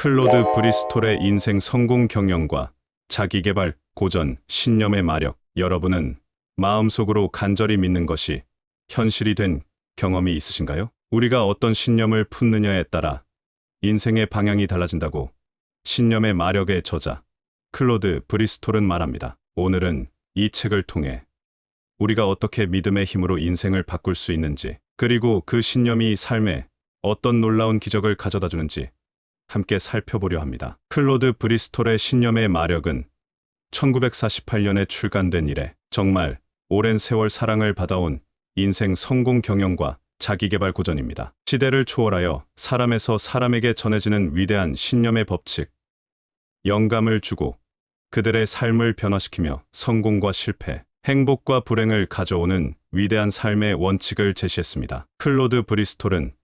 클로드 브리스톨의 인생 성공 경영과 자기계발 고전 신념의 마력. 여러분은 마음속으로 간절히 믿는 것이 현실이 된 경험이 있으신가요? 우리가 어떤 신념을 품느냐에 따라 인생의 방향이 달라진다고 신념의 마력의 저자 클로드 브리스톨은 말합니다. 오늘은 이 책을 통해 우리가 어떻게 믿음의 힘으로 인생을 바꿀 수 있는지, 그리고 그 신념이 삶에 어떤 놀라운 기적을 가져다 주는지 함께 살펴보려 합니다. 클로드 브리스톨의 신념의 마력은 1948년에 출간된 이래 정말 오랜 세월 사랑을 받아온 인생 성공 경영과 자기계발 고전입니다. 시대를 초월하여 사람에서 사람에게 전해지는 위대한 신념의 법칙, 영감을 주고 그들의 삶을 변화시키며 성공과 실패, 행복과 불행을 가져오는 위대한 삶의 원칙을 제시했습니다. 클로드 브리스톨은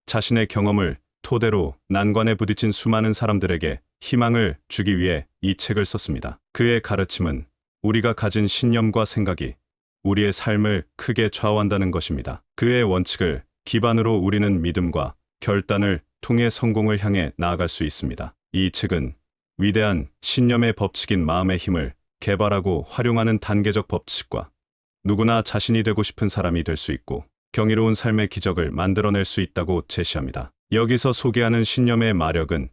자신의 경험을 토대로 난관에 부딪힌 수많은 사람들에게 희망을 주기 위해 이 책을 썼습니다. 그의 가르침은 우리가 가진 신념과 생각이 우리의 삶을 크게 좌우한다는 것입니다. 그의 원칙을 기반으로 우리는 믿음과 결단을 통해 성공을 향해 나아갈 수 있습니다. 이 책은 위대한 신념의 법칙인 마음의 힘을 개발하고 활용하는 단계적 법칙과 누구나 자신이 되고 싶은 사람이 될 수 있고 경이로운 삶의 기적을 만들어낼 수 있다고 제시합니다. 여기서 소개하는 신념의 마력은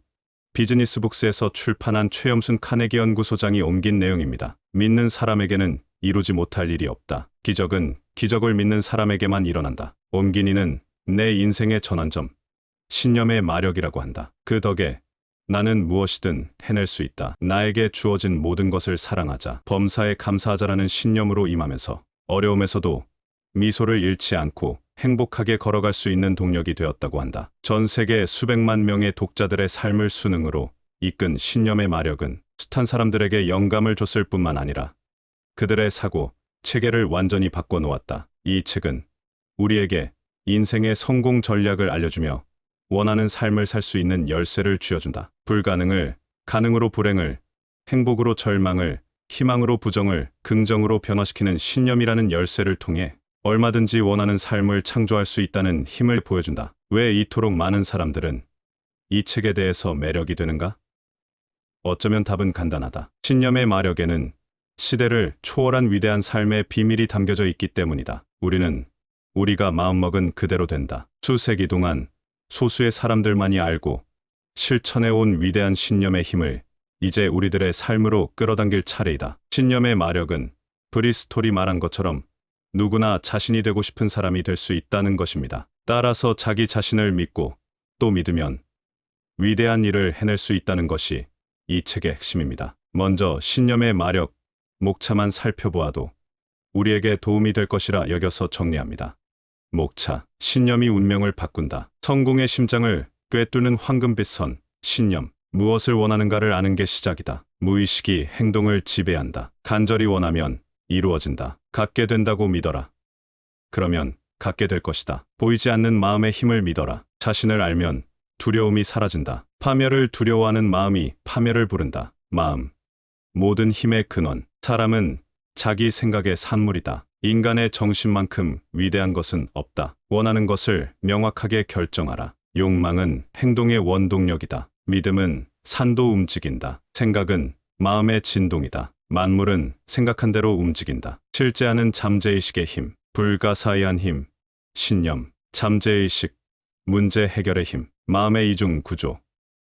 비즈니스북스에서 출판한 최염순 카네기 연구소장이 옮긴 내용입니다. 믿는 사람에게는 이루지 못할 일이 없다. 기적은 기적을 믿는 사람에게만 일어난다. 옮긴 이는 내 인생의 전환점, 신념의 마력이라고 한다. 그 덕에 나는 무엇이든 해낼 수 있다. 나에게 주어진 모든 것을 사랑하자, 범사에 감사하자라는 신념으로 임하면서 어려움에서도 미소를 잃지 않고 행복하게 걸어갈 수 있는 동력이 되었다고 한다. 전 세계 수백만 명의 독자들의 삶을 수능으로 이끈 신념의 마력은 숱한 사람들에게 영감을 줬을 뿐만 아니라 그들의 사고, 체계를 완전히 바꿔놓았다. 이 책은 우리에게 인생의 성공 전략을 알려주며 원하는 삶을 살 수 있는 열쇠를 쥐어준다. 불가능을 가능으로, 불행을 행복으로, 절망을 희망으로, 부정을 긍정으로 변화시키는 신념이라는 열쇠를 통해 얼마든지 원하는 삶을 창조할 수 있다는 힘을 보여준다. 왜 이토록 많은 사람들은 이 책에 대해서 매력이 되는가? 어쩌면 답은 간단하다. 신념의 마력에는 시대를 초월한 위대한 삶의 비밀이 담겨져 있기 때문이다. 우리는 우리가 마음먹은 그대로 된다. 수세기 동안 소수의 사람들만이 알고 실천해온 위대한 신념의 힘을 이제 우리들의 삶으로 끌어당길 차례이다. 신념의 마력은 브리스톨이 말한 것처럼 누구나 자신이 되고 싶은 사람이 될 수 있다는 것입니다. 따라서 자기 자신을 믿고 또 믿으면 위대한 일을 해낼 수 있다는 것이 이 책의 핵심입니다. 먼저 신념의 마력, 목차만 살펴보아도 우리에게 도움이 될 것이라 여겨서 정리합니다. 목차, 신념이 운명을 바꾼다. 성공의 심장을 꿰뚫는 황금빛 선, 신념. 무엇을 원하는가를 아는 게 시작이다. 무의식이 행동을 지배한다. 간절히 원하면 이루어진다. 갖게 된다고 믿어라. 그러면 갖게 될 것이다. 보이지 않는 마음의 힘을 믿어라. 자신을 알면 두려움이 사라진다. 파멸을 두려워하는 마음이 파멸을 부른다. 마음, 모든 힘의 근원. 사람은 자기 생각의 산물이다. 인간의 정신만큼 위대한 것은 없다. 원하는 것을 명확하게 결정하라. 욕망은 행동의 원동력이다. 믿음은 산도 움직인다. 생각은 마음의 진동이다. 만물은 생각한 대로 움직인다. 실제하는 잠재의식의 힘, 불가사의한 힘, 신념, 잠재의식, 문제 해결의 힘, 마음의 이중 구조,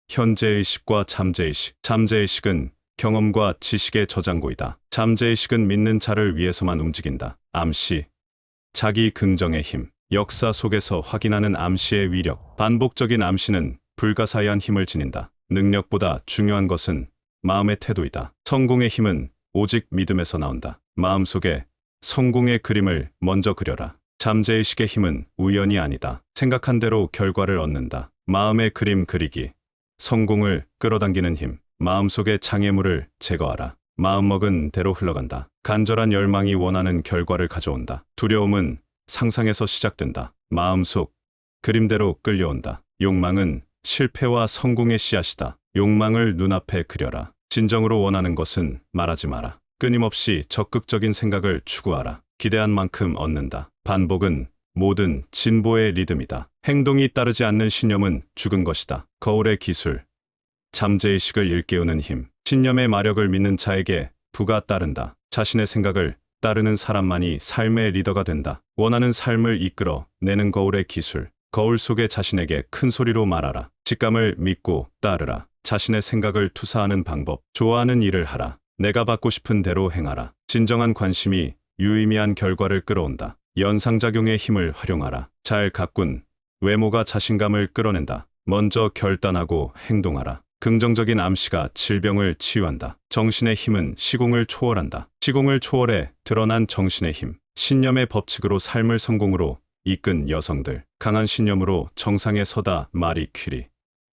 현재의식과 잠재의식. 잠재의식은 경험과 지식의 저장고이다. 잠재의식은 믿는 자를 위해서만 움직인다. 암시, 자기 긍정의 힘, 역사 속에서 확인하는 암시의 위력. 반복적인 암시는 불가사의한 힘을 지닌다. 능력보다 중요한 것은 마음의 태도이다. 성공의 힘은 오직 믿음에서 나온다. 마음속에 성공의 그림을 먼저 그려라. 잠재의식의 힘은 우연이 아니다. 생각한 대로 결과를 얻는다. 마음의 그림 그리기, 성공을 끌어당기는 힘. 마음속의 장애물을 제거하라. 마음먹은 대로 흘러간다. 간절한 열망이 원하는 결과를 가져온다. 두려움은 상상에서 시작된다. 마음속 그림대로 끌려온다. 욕망은 실패와 성공의 씨앗이다. 욕망을 눈앞에 그려라. 진정으로 원하는 것은 말하지 마라. 끊임없이 적극적인 생각을 추구하라. 기대한 만큼 얻는다. 반복은 모든 진보의 리듬이다. 행동이 따르지 않는 신념은 죽은 것이다. 거울의 기술, 잠재의식을 일깨우는 힘. 신념의 마력을 믿는 자에게 부가 따른다. 자신의 생각을 따르는 사람만이 삶의 리더가 된다. 원하는 삶을 이끌어 내는 거울의 기술. 거울 속에 자신에게 큰 소리로 말하라. 직감을 믿고 따르라. 자신의 생각을 투사하는 방법. 좋아하는 일을 하라. 내가 받고 싶은 대로 행하라. 진정한 관심이 유의미한 결과를 끌어온다. 연상작용의 힘을 활용하라. 잘 가꾼 외모가 자신감을 끌어낸다. 먼저 결단하고 행동하라. 긍정적인 암시가 질병을 치유한다. 정신의 힘은 시공을 초월한다. 시공을 초월해 드러난 정신의 힘. 신념의 법칙으로 삶을 성공으로 이끈 여성들. 강한 신념으로 정상에 서다. 마리 퀴리.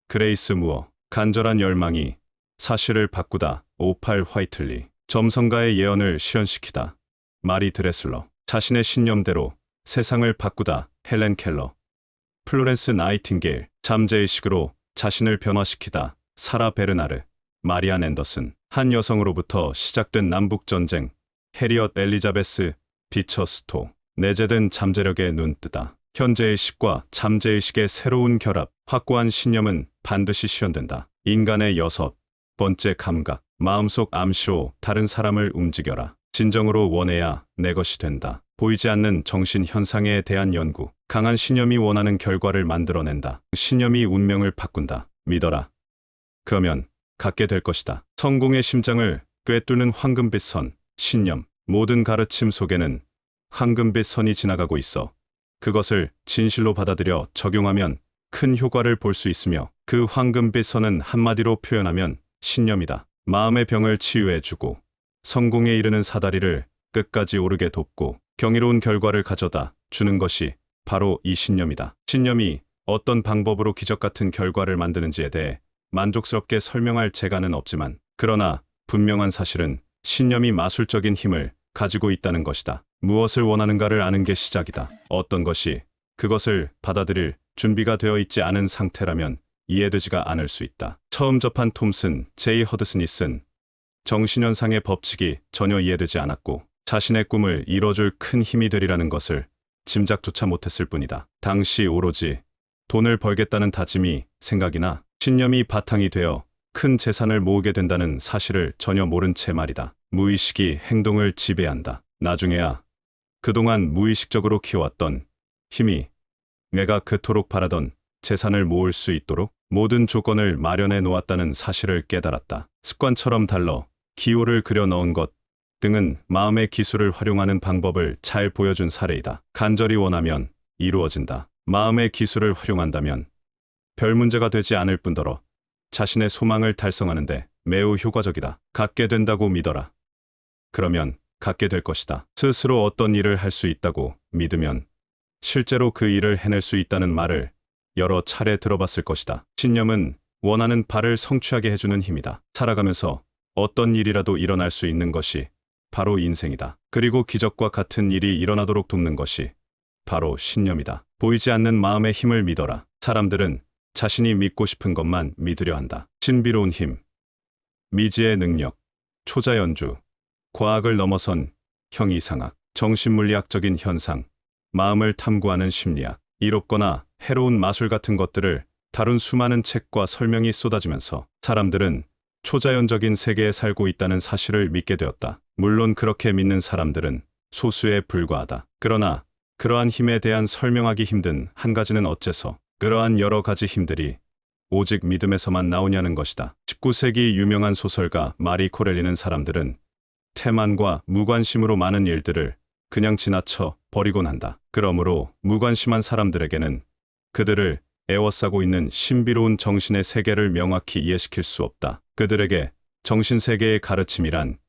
그레이스 무어. 간절한 열망이 사실을 바꾸다. 오팔 화이틀리. 점성가의 예언을 실현시키다. 마리 드레슬러. 자신의 신념대로 세상을 바꾸다. 헬렌 켈러. 플로렌스 나이팅게일. 잠재의식으로 자신을 변화시키다. 사라 베르나르. 마리안 앤더슨. 한 여성으로부터 시작된 남북전쟁. 해리엇 엘리자베스 비처스토. 내재된 잠재력에 눈뜨다. 현재의식과 잠재의식의 새로운 결합. 확고한 신념은 반드시 실현된다. 인간의 6번째 감각. 마음속 암시로 다른 사람을 움직여라. 진정으로 원해야 내 것이 된다. 보이지 않는 정신 현상에 대한 연구. 강한 신념이 원하는 결과를 만들어낸다. 신념이 운명을 바꾼다. 믿어라. 그러면 갖게 될 것이다. 성공의 심장을 꿰뚫는 황금빛 선. 신념. 모든 가르침 속에는 황금빛 선이 지나가고 있어. 그것을 진실로 받아들여 적용하면 큰 효과를 볼 수 있으며, 그 황금빛 선은 한마디로 표현하면 신념이다. 마음의 병을 치유해주고 성공에 이르는 사다리를 끝까지 오르게 돕고 경이로운 결과를 가져다 주는 것이 바로 이 신념이다. 신념이 어떤 방법으로 기적 같은 결과를 만드는지에 대해 만족스럽게 설명할 재간은 없지만, 그러나 분명한 사실은 신념이 마술적인 힘을 가지고 있다는 것이다. 무엇을 원하는가를 아는 게 시작이다. 어떤 것이 그것을 받아들일 준비가 되어 있지 않은 상태라면 이해되지가 않을 수 있다. 처음 접한 톰슨 제이 허드슨이 쓴 정신현상의 법칙이 전혀 이해되지 않았고, 자신의 꿈을 이뤄줄 큰 힘이 되리라는 것을 짐작조차 못했을 뿐이다. 당시 오로지 돈을 벌겠다는 다짐이 생각이나 신념이 바탕이 되어 큰 재산을 모으게 된다는 사실을 전혀 모른 채 말이다. 무의식이 행동을 지배한다. 나중에야 그동안 무의식적으로 키워왔던 힘이 내가 그토록 바라던 재산을 모을 수 있도록 모든 조건을 마련해 놓았다는 사실을 깨달았다. 습관처럼 달러, 기호를 그려 넣은 것 등은 마음의 기술을 활용하는 방법을 잘 보여준 사례이다. 간절히 원하면 이루어진다. 마음의 기술을 활용한다면 별 문제가 되지 않을 뿐더러 자신의 소망을 달성하는데 매우 효과적이다. 갖게 된다고 믿어라. 그러면 갖게 될 것이다. 스스로 어떤 일을 할 수 있다고 믿으면 실제로 그 일을 해낼 수 있다는 말을 여러 차례 들어봤을 것이다. 신념은 원하는 바를 성취하게 해주는 힘이다. 살아가면서 어떤 일이라도 일어날 수 있는 것이 바로 인생이다. 그리고 기적과 같은 일이 일어나도록 돕는 것이 바로 신념이다. 보이지 않는 마음의 힘을 믿어라. 사람들은 자신이 믿고 싶은 것만 믿으려 한다. 신비로운 힘, 미지의 능력, 초자연주, 과학을 넘어선 형이상학, 정신물리학적인 현상, 마음을 탐구하는 심리학, 이롭거나 해로운 마술 같은 것들을 다룬 수많은 책과 설명이 쏟아지면서 사람들은 초자연적인 세계에 살고 있다는 사실을 믿게 되었다. 물론 그렇게 믿는 사람들은 소수에 불과하다. 그러나 그러한 힘에 대한 설명하기 힘든 한 가지는 어째서 그러한 여러 가지 힘들이 오직 믿음에서만 나오냐는 것이다. 19세기 유명한 소설가 마리 코렐리는 사람들은 태만과 무관심으로 많은 일들을 그냥 지나쳐 버리곤 한다. 그러므로 무관심한 사람들에게는 그들을 에워싸고 있는 신비로운 정신의 세계를 명확히 이해시킬 수 없다. 그들에게 정신세계의 가르침이란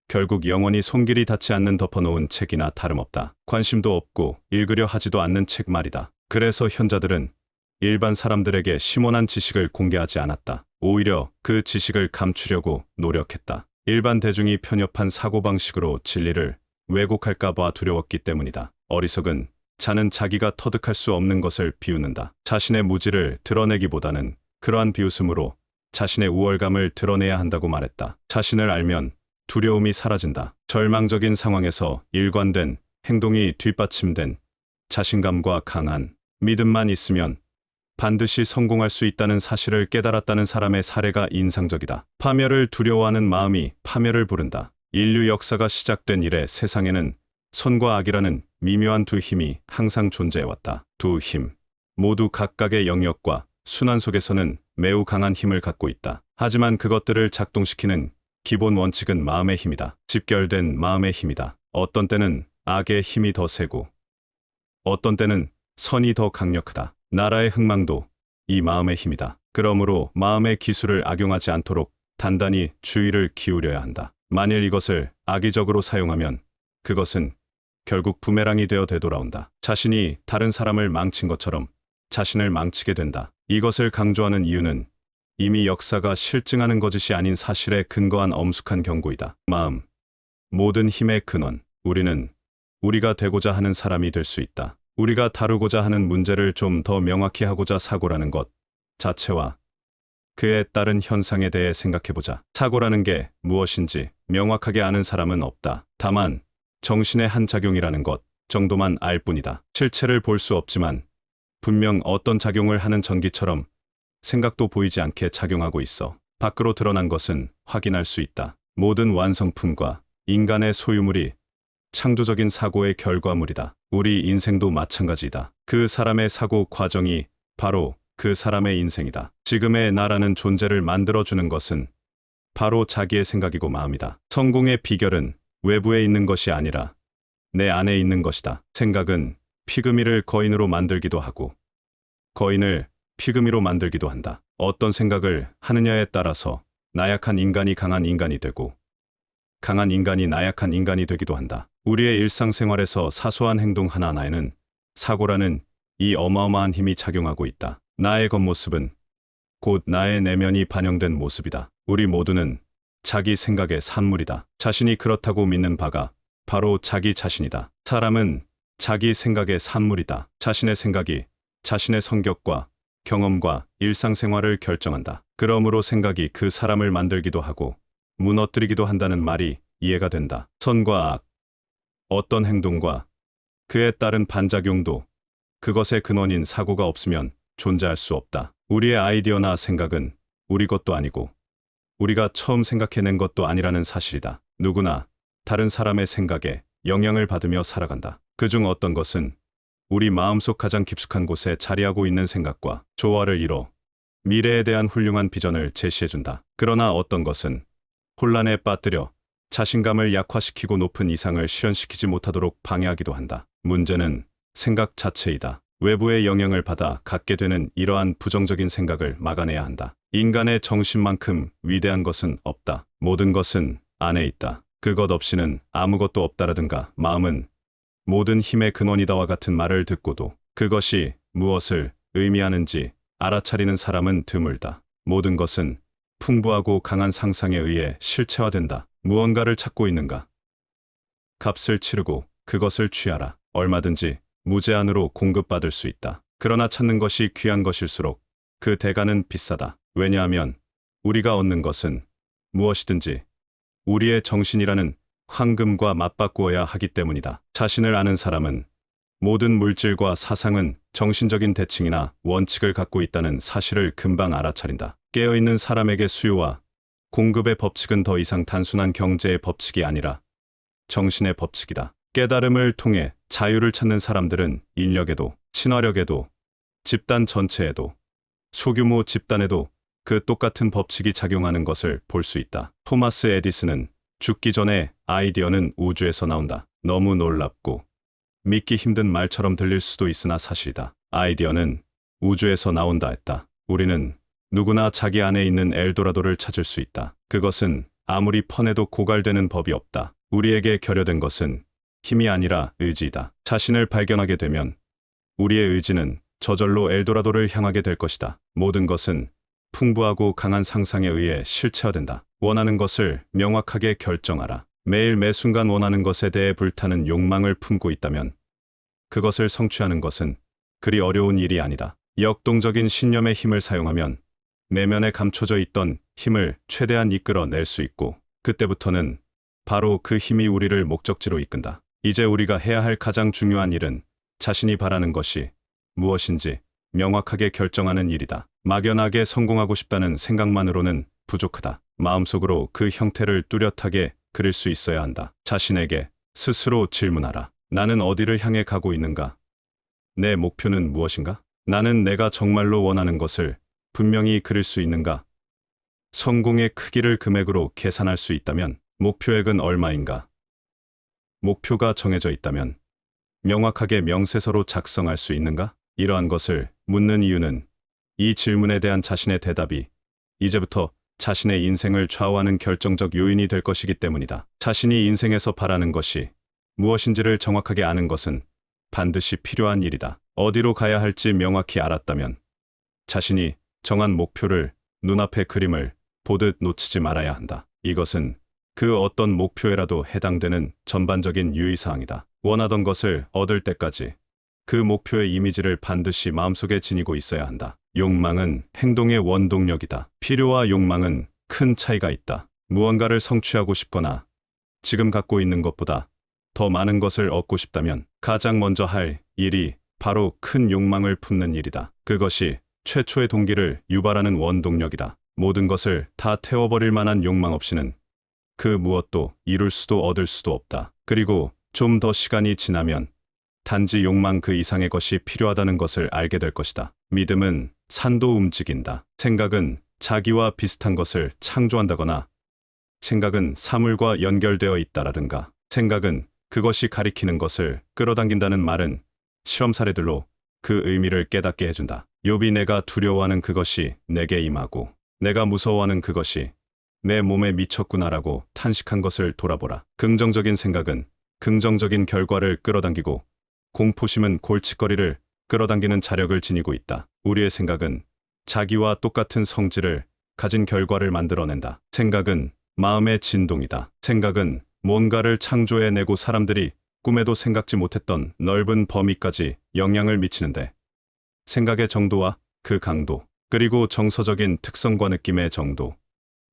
결국 영원히 손길이 닿지 않는 덮어놓은 책이나 다름없다. 관심도 없고 읽으려 하지도 않는 책 말이다. 그래서 현자들은 일반 사람들에게 심원한 지식을 공개하지 않았다. 오히려 그 지식을 감추려고 노력했다. 일반 대중이 편협한 사고방식으로 진리를 왜곡할까봐 두려웠기 때문이다. 어리석은 자는 자기가 터득할 수 없는 것을 비웃는다. 자신의 무지를 드러내기보다는 그러한 비웃음으로 자신의 우월감을 드러내야 한다고 말했다. 자신을 알면 두려움이 사라진다. 절망적인 상황에서 일관된 행동이 뒷받침된 자신감과 강한 믿음만 있으면 반드시 성공할 수 있다는 사실을 깨달았다는 사람의 사례가 인상적이다. 파멸을 두려워하는 마음이 파멸을 부른다. 인류 역사가 시작된 이래 세상에는 선과 악이라는 미묘한 두 힘이 항상 존재해왔다. 두 힘 모두 각각의 영역과 순환 속에서는 매우 강한 힘을 갖고 있다. 하지만 그것들을 작동시키는 기본 원칙은 마음의 힘이다. 집결된 마음의 힘이다. 어떤 때는 악의 힘이 더 세고 어떤 때는 선이 더 강력하다. 나라의 흥망도 이 마음의 힘이다. 그러므로 마음의 기술을 악용하지 않도록 단단히 주의를 기울여야 한다. 만일 이것을 악의적으로 사용하면 그것은 결국 부메랑이 되어 되돌아온다. 자신이 다른 사람을 망친 것처럼 자신을 망치게 된다. 이것을 강조하는 이유는 이미 역사가 실증하는 거짓이 아닌 사실에 근거한 엄숙한 경고이다. 마음, 모든 힘의 근원. 우리는 우리가 되고자 하는 사람이 될 수 있다. 우리가 다루고자 하는 문제를 좀 더 명확히 하고자 사고라는 것 자체와 그에 따른 현상에 대해 생각해보자. 사고라는 게 무엇인지 명확하게 아는 사람은 없다. 다만 정신의 한 작용이라는 것 정도만 알 뿐이다. 실체를 볼 수 없지만 분명 어떤 작용을 하는 전기처럼 생각도 보이지 않게 작용하고 있어. 밖으로 드러난 것은 확인할 수 있다. 모든 완성품과 인간의 소유물이 창조적인 사고의 결과물이다. 우리 인생도 마찬가지다. 그 사람의 사고 과정이 바로 그 사람의 인생이다. 지금의 나라는 존재를 만들어주는 것은 바로 자기의 생각이고 마음이다. 성공의 비결은 외부에 있는 것이 아니라 내 안에 있는 것이다. 생각은 피그미를 거인으로 만들기도 하고 거인을 피그미로 만들기도 한다. 어떤 생각을 하느냐에 따라서 나약한 인간이 강한 인간이 되고 강한 인간이 나약한 인간이 되기도 한다. 우리의 일상생활에서 사소한 행동 하나하나에는 사고라는 이 어마어마한 힘이 작용하고 있다. 나의 겉모습은 곧 나의 내면이 반영된 모습이다. 우리 모두는 자기 생각의 산물이다. 자신이 그렇다고 믿는 바가 바로 자기 자신이다. 사람은 자기 생각의 산물이다. 자신의 생각이 자신의 성격과 경험과 일상생활을 결정한다. 그러므로 생각이 그 사람을 만들기도 하고 무너뜨리기도 한다는 말이 이해가 된다. 선과 악, 어떤 행동과 그에 따른 반작용도 그것의 근원인 사고가 없으면 존재할 수 없다. 우리의 아이디어나 생각은 우리 것도 아니고 우리가 처음 생각해낸 것도 아니라는 사실이다. 누구나 다른 사람의 생각에 영향을 받으며 살아간다. 그중 어떤 것은 우리 마음속 가장 깊숙한 곳에 자리하고 있는 생각과 조화를 이뤄 미래에 대한 훌륭한 비전을 제시해준다. 그러나 어떤 것은 혼란에 빠뜨려 자신감을 약화시키고 높은 이상을 실현시키지 못하도록 방해하기도 한다. 문제는 생각 자체이다. 외부의 영향을 받아 갖게 되는 이러한 부정적인 생각을 막아내야 한다. 인간의 정신만큼 위대한 것은 없다. 모든 것은 안에 있다. 그것 없이는 아무것도 없다라든가 마음은 모든 힘의 근원이다와 같은 말을 듣고도 그것이 무엇을 의미하는지 알아차리는 사람은 드물다. 모든 것은 풍부하고 강한 상상에 의해 실체화된다. 무언가를 찾고 있는가? 값을 치르고 그것을 취하라. 얼마든지 무제한으로 공급받을 수 있다. 그러나 찾는 것이 귀한 것일수록 그 대가는 비싸다. 왜냐하면 우리가 얻는 것은 무엇이든지 우리의 정신이라는 황금과 맞바꾸어야 하기 때문이다. 자신을 아는 사람은 모든 물질과 사상은 정신적인 대칭이나 원칙을 갖고 있다는 사실을 금방 알아차린다. 깨어있는 사람에게 수요와 공급의 법칙은 더 이상 단순한 경제의 법칙이 아니라 정신의 법칙이다. 깨달음을 통해 자유를 찾는 사람들은 인력에도, 친화력에도, 집단 전체에도, 소규모 집단에도 그 똑같은 법칙이 작용하는 것을 볼 수 있다. 토마스 에디슨은 죽기 전에 아이디어는 우주에서 나온다. 너무 놀랍고 믿기 힘든 말처럼 들릴 수도 있으나 사실이다. 아이디어는 우주에서 나온다 했다. 우리는 누구나 자기 안에 있는 엘도라도를 찾을 수 있다. 그것은 아무리 퍼내도 고갈되는 법이 없다. 우리에게 결여된 것은 힘이 아니라 의지이다. 자신을 발견하게 되면 우리의 의지는 저절로 엘도라도를 향하게 될 것이다. 모든 것은 풍부하고 강한 상상에 의해 실체화된다. 원하는 것을 명확하게 결정하라. 매일 매순간 원하는 것에 대해 불타는 욕망을 품고 있다면 그것을 성취하는 것은 그리 어려운 일이 아니다. 역동적인 신념의 힘을 사용하면 내면에 감춰져 있던 힘을 최대한 이끌어낼 수 있고 그때부터는 바로 그 힘이 우리를 목적지로 이끈다. 이제 우리가 해야 할 가장 중요한 일은 자신이 바라는 것이 무엇인지 명확하게 결정하는 일이다. 막연하게 성공하고 싶다는 생각만으로는 부족하다. 마음속으로 그 형태를 뚜렷하게 그릴 수 있어야 한다. 자신에게 스스로 질문하라. 나는 어디를 향해 가고 있는가? 내 목표는 무엇인가? 나는 내가 정말로 원하는 것을 분명히 그릴 수 있는가? 성공의 크기를 금액으로 계산할 수 있다면 목표액은 얼마인가? 목표가 정해져 있다면 명확하게 명세서로 작성할 수 있는가? 이러한 것을 묻는 이유는 이 질문에 대한 자신의 대답이 이제부터 자신의 인생을 좌우하는 결정적 요인이 될 것이기 때문이다. 자신이 인생에서 바라는 것이 무엇인지를 정확하게 아는 것은 반드시 필요한 일이다. 어디로 가야 할지 명확히 알았다면 자신이 정한 목표를 눈앞의 그림을 보듯 놓치지 말아야 한다. 이것은 그 어떤 목표에라도 해당되는 전반적인 유의사항이다. 원하던 것을 얻을 때까지 그 목표의 이미지를 반드시 마음속에 지니고 있어야 한다. 욕망은 행동의 원동력이다. 필요와 욕망은 큰 차이가 있다. 무언가를 성취하고 싶거나 지금 갖고 있는 것보다 더 많은 것을 얻고 싶다면 가장 먼저 할 일이 바로 큰 욕망을 품는 일이다. 그것이 최초의 동기를 유발하는 원동력이다. 모든 것을 다 태워버릴 만한 욕망 없이는 그 무엇도 이룰 수도 얻을 수도 없다. 그리고 좀 더 시간이 지나면 단지 욕망 그 이상의 것이 필요하다는 것을 알게 될 것이다. 믿음은 산도 움직인다. 생각은 자기와 비슷한 것을 창조한다거나 생각은 사물과 연결되어 있다라든가 생각은 그것이 가리키는 것을 끌어당긴다는 말은 실험 사례들로 그 의미를 깨닫게 해준다. 욥이 내가 두려워하는 그것이 내게 임하고 내가 무서워하는 그것이 내 몸에 미쳤구나라고 탄식한 것을 돌아보라. 긍정적인 생각은 긍정적인 결과를 끌어당기고 공포심은 골칫거리를 끌어당기는 자력을 지니고 있다. 우리의 생각은 자기와 똑같은 성질을 가진 결과를 만들어낸다. 생각은 마음의 진동이다. 생각은 뭔가를 창조해내고 사람들이 꿈에도 생각지 못했던 넓은 범위까지 영향을 미치는데 생각의 정도와 그 강도, 그리고 정서적인 특성과 느낌의 정도,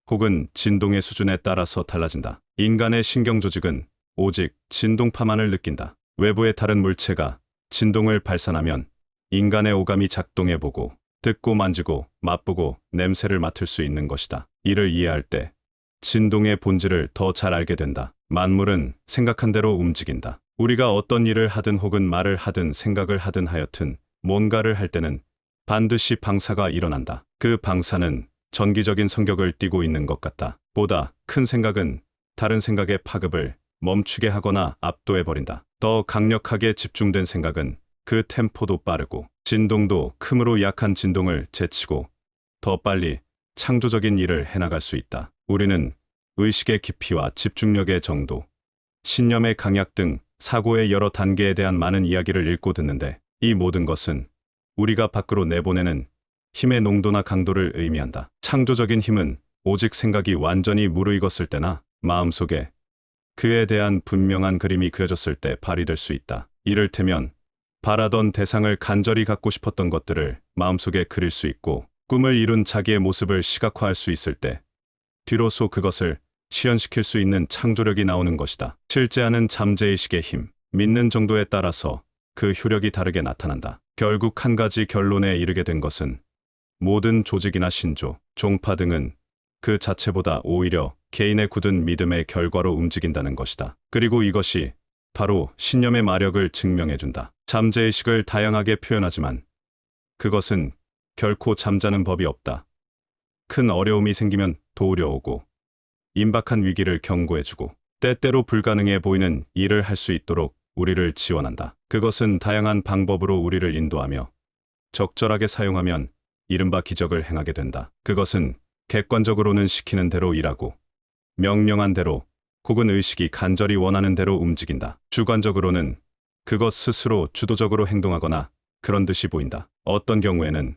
혹은 진동의 수준에 따라서 달라진다. 인간의 신경조직은 오직 진동파만을 느낀다. 외부의 다른 물체가 진동을 발산하면 인간의 오감이 작동해보고 듣고 만지고 맛보고 냄새를 맡을 수 있는 것이다. 이를 이해할 때 진동의 본질을 더 잘 알게 된다. 만물은 생각한 대로 움직인다. 우리가 어떤 일을 하든 혹은 말을 하든 생각을 하든 하여튼 뭔가를 할 때는 반드시 방사가 일어난다. 그 방사는 전기적인 성격을 띠고 있는 것 같다. 보다 큰 생각은 다른 생각의 파급을 멈추게 하거나 압도해버린다. 더 강력하게 집중된 생각은 그 템포도 빠르고 진동도 큼으로 약한 진동을 제치고 더 빨리 창조적인 일을 해나갈 수 있다. 우리는 의식의 깊이와 집중력의 정도, 신념의 강약 등 사고의 여러 단계에 대한 많은 이야기를 읽고 듣는데 이 모든 것은 우리가 밖으로 내보내는 힘의 농도나 강도를 의미한다. 창조적인 힘은 오직 생각이 완전히 무르익었을 때나 마음속에 그에 대한 분명한 그림이 그려졌을 때 발휘될 수 있다. 이를테면 바라던 대상을 간절히 갖고 싶었던 것들을 마음속에 그릴 수 있고 꿈을 이룬 자기의 모습을 시각화할 수 있을 때 뒤로서 그것을 실현시킬 수 있는 창조력이 나오는 것이다. 실제하는 잠재의식의 힘, 믿는 정도에 따라서 그 효력이 다르게 나타난다. 결국 한 가지 결론에 이르게 된 것은 모든 조직이나 신조, 종파 등은 그 자체보다 오히려 개인의 굳은 믿음의 결과로 움직인다는 것이다. 그리고 이것이 바로 신념의 마력을 증명해준다. 잠재의식을 다양하게 표현하지만 그것은 결코 잠자는 법이 없다. 큰 어려움이 생기면 도우려 오고 임박한 위기를 경고해주고 때때로 불가능해 보이는 일을 할 수 있도록 우리를 지원한다. 그것은 다양한 방법으로 우리를 인도하며 적절하게 사용하면 이른바 기적을 행하게 된다. 그것은 객관적으로는 시키는 대로 일하고 명령한 대로 혹은 의식이 간절히 원하는 대로 움직인다. 주관적으로는 그것 스스로 주도적으로 행동하거나 그런 듯이 보인다. 어떤 경우에는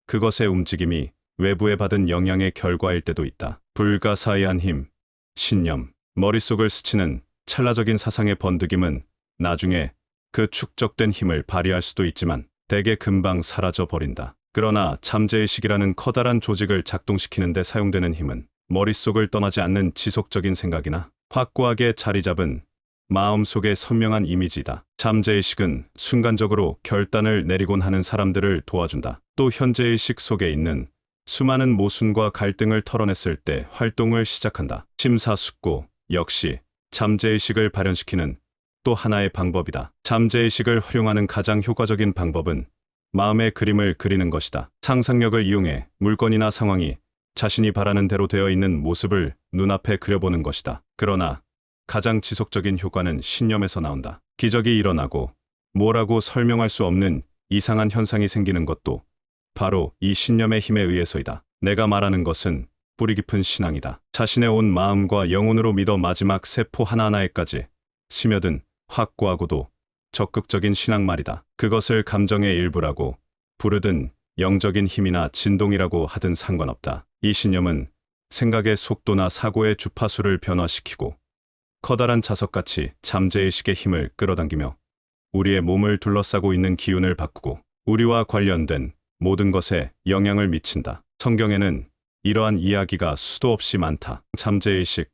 그것의 움직임이 외부에 받은 영향의 결과일 때도 있다. 불가사의한 힘, 신념, 머릿속을 스치는 찰나적인 사상의 번득임은 나중에 그 축적된 힘을 발휘할 수도 있지만 대개 금방 사라져 버린다. 그러나 잠재의식이라는 커다란 조직을 작동시키는 데 사용되는 힘은 머릿속을 떠나지 않는 지속적인 생각이나 확고하게 자리 잡은 마음속의 선명한 이미지다. 잠재의식은 순간적으로 결단을 내리곤 하는 사람들을 도와준다. 또 현재의식 속에 있는 수많은 모순과 갈등을 털어냈을 때 활동을 시작한다. 심사숙고 역시 잠재의식을 발현시키는 또 하나의 방법이다. 잠재의식을 활용하는 가장 효과적인 방법은 마음의 그림을 그리는 것이다. 상상력을 이용해 물건이나 상황이 자신이 바라는 대로 되어 있는 모습을 눈앞에 그려보는 것이다. 그러나 가장 지속적인 효과는 신념에서 나온다. 기적이 일어나고 뭐라고 설명할 수 없는 이상한 현상이 생기는 것도 바로 이 신념의 힘에 의해서이다. 내가 말하는 것은 뿌리 깊은 신앙이다. 자신의 온 마음과 영혼으로 믿어 마지막 세포 하나하나에까지 스며든 확고하고도 적극적인 신앙 말이다. 그것을 감정의 일부라고 부르든 영적인 힘이나 진동이라고 하든 상관없다. 이 신념은 생각의 속도나 사고의 주파수를 변화시키고 커다란 자석같이 잠재의식의 힘을 끌어당기며 우리의 몸을 둘러싸고 있는 기운을 바꾸고 우리와 관련된 모든 것에 영향을 미친다. 성경에는 이러한 이야기가 수도 없이 많다. 잠재의식,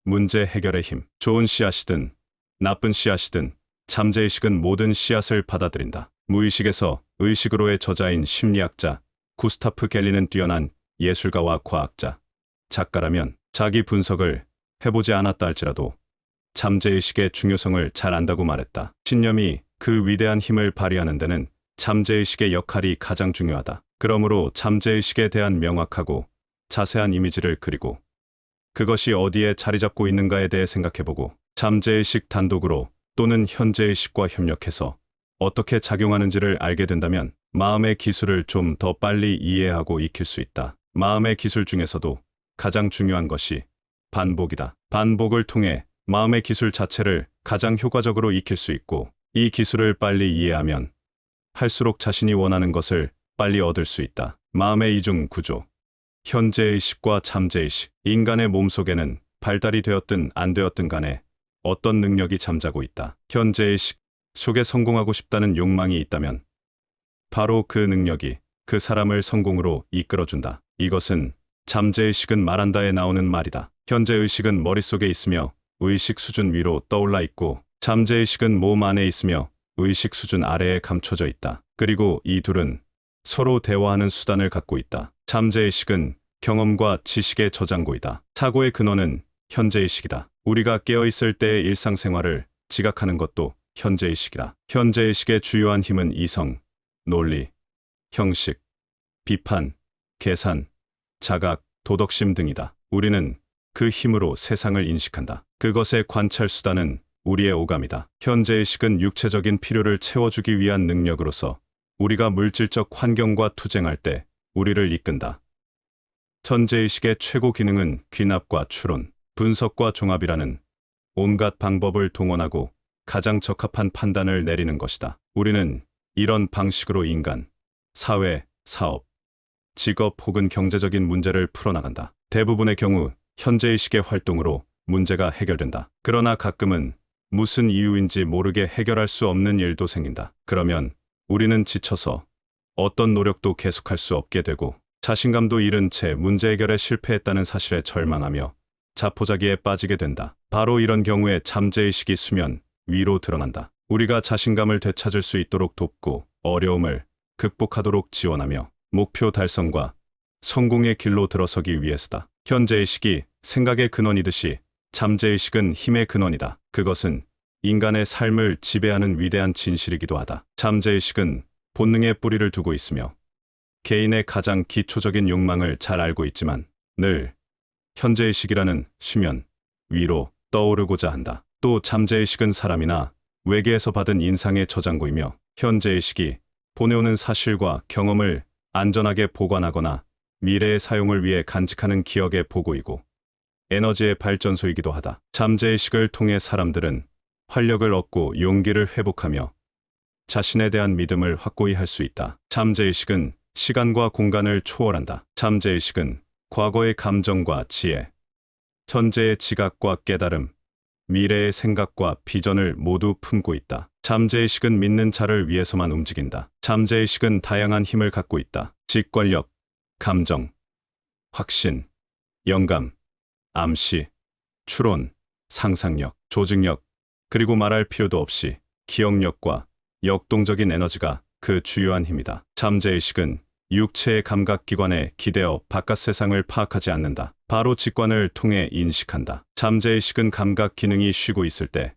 문제 해결의 힘. 좋은 씨앗이든 나쁜 씨앗이든 잠재의식은 모든 씨앗을 받아들인다. 무의식에서 의식으로의 저자인 심리학자 구스타프 갤리는 뛰어난 예술가와 과학자, 작가라면 자기 분석을 해보지 않았다 할지라도 잠재의식의 중요성을 잘 안다고 말했다. 신념이 그 위대한 힘을 발휘하는 데는 잠재의식의 역할이 가장 중요하다. 그러므로 잠재의식에 대한 명확하고 자세한 이미지를 그리고 그것이 어디에 자리 잡고 있는가에 대해 생각해보고 잠재의식 단독으로 또는 현재의식과 협력해서 어떻게 작용하는지를 알게 된다면 마음의 기술을 좀 더 빨리 이해하고 익힐 수 있다. 마음의 기술 중에서도 가장 중요한 것이 반복이다. 반복을 통해 마음의 기술 자체를 가장 효과적으로 익힐 수 있고 이 기술을 빨리 이해하면 할수록 자신이 원하는 것을 빨리 얻을 수 있다. 마음의 이중 구조. 현재의식과 잠재의식. 인간의 몸속에는 발달이 되었든 안 되었든 간에 어떤 능력이 잠자고 있다. 현재의식 속에 성공하고 싶다는 욕망이 있다면 바로 그 능력이 그 사람을 성공으로 이끌어준다. 이것은 잠재의식은 말한다에 나오는 말이다. 현재의식은 머릿속에 있으며 의식 수준 위로 떠올라 있고 잠재의식은 몸 안에 있으며 의식 수준 아래에 감춰져 있다. 그리고 이 둘은 서로 대화하는 수단을 갖고 있다. 잠재의식은 경험과 지식의 저장고이다. 사고의 근원은 현재의식이다. 우리가 깨어있을 때의 일상생활을 지각하는 것도 현재의식이다. 현재의식의 주요한 힘은 이성, 논리, 형식, 비판, 계산, 자각, 도덕심 등이다. 우리는 그 힘으로 세상을 인식한다. 그것의 관찰 수단은 우리의 오감이다. 현재의식은 육체적인 필요를 채워주기 위한 능력으로서 우리가 물질적 환경과 투쟁할 때 우리를 이끈다. 현재의식의 최고 기능은 귀납과 추론, 분석과 종합이라는 온갖 방법을 동원하고 가장 적합한 판단을 내리는 것이다. 우리는 이런 방식으로 인간, 사회, 사업, 직업 혹은 경제적인 문제를 풀어나간다. 대부분의 경우 현재의식의 활동으로 문제가 해결된다. 그러나 가끔은 무슨 이유인지 모르게 해결할 수 없는 일도 생긴다. 그러면 우리는 지쳐서 어떤 노력도 계속할 수 없게 되고 자신감도 잃은 채 문제 해결에 실패했다는 사실에 절망하며 자포자기에 빠지게 된다. 바로 이런 경우에 잠재의식이 수면 위로 드러난다. 우리가 자신감을 되찾을 수 있도록 돕고 어려움을 극복하도록 지원하며 목표 달성과 성공의 길로 들어서기 위해서다. 현재의식이 생각의 근원이듯이 잠재의식은 힘의 근원이다. 그것은 인간의 삶을 지배하는 위대한 진실이기도 하다. 잠재의식은 본능의 뿌리를 두고 있으며 개인의 가장 기초적인 욕망을 잘 알고 있지만 늘 현재의식이라는 수면 위로 떠오르고자 한다. 또 잠재의식은 사람이나 외계에서 받은 인상의 저장고이며 현재의식이 보내오는 사실과 경험을 안전하게 보관하거나 미래의 사용을 위해 간직하는 기억의 보고이고 에너지의 발전소이기도 하다. 잠재의식을 통해 사람들은 활력을 얻고 용기를 회복하며 자신에 대한 믿음을 확고히 할 수 있다. 잠재의식은 시간과 공간을 초월한다. 잠재의식은 과거의 감정과 지혜, 현재의 지각과 깨달음, 미래의 생각과 비전을 모두 품고 있다. 잠재의식은 믿는 자를 위해서만 움직인다. 잠재의식은 다양한 힘을 갖고 있다. 직관력, 감정, 확신, 영감, 암시, 추론, 상상력, 조직력, 그리고 말할 필요도 없이 기억력과 역동적인 에너지가 그 주요한 힘이다. 잠재의식은 육체의 감각기관에 기대어 바깥 세상을 파악하지 않는다. 바로 직관을 통해 인식한다. 잠재의식은 감각 기능이 쉬고 있을 때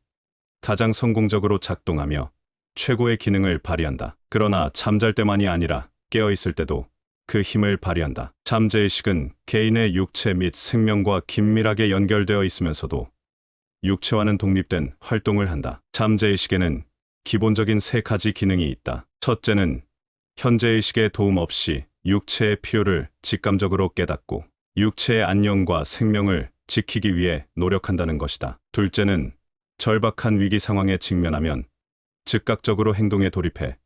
가장 성공적으로 작동하며 최고의 기능을 발휘한다. 그러나 잠잘 때만이 아니라 깨어 있을 때도 그 힘을 발휘한다. 잠재의식은 개인의 육체 및 생명과 긴밀하게 연결되어 있으면서도 육체와는 독립된 활동을 한다. 잠재의식에는 기본적인 세 가지 기능이 있다. 첫째는 현재의식의 도움 없이 육체의 필요를 직감적으로 깨닫고 육체의 안녕과 생명을 지키기 위해 노력한다는 것이다. 둘째는 절박한 위기 상황에 직면하면 즉각적으로 행동에 돌입해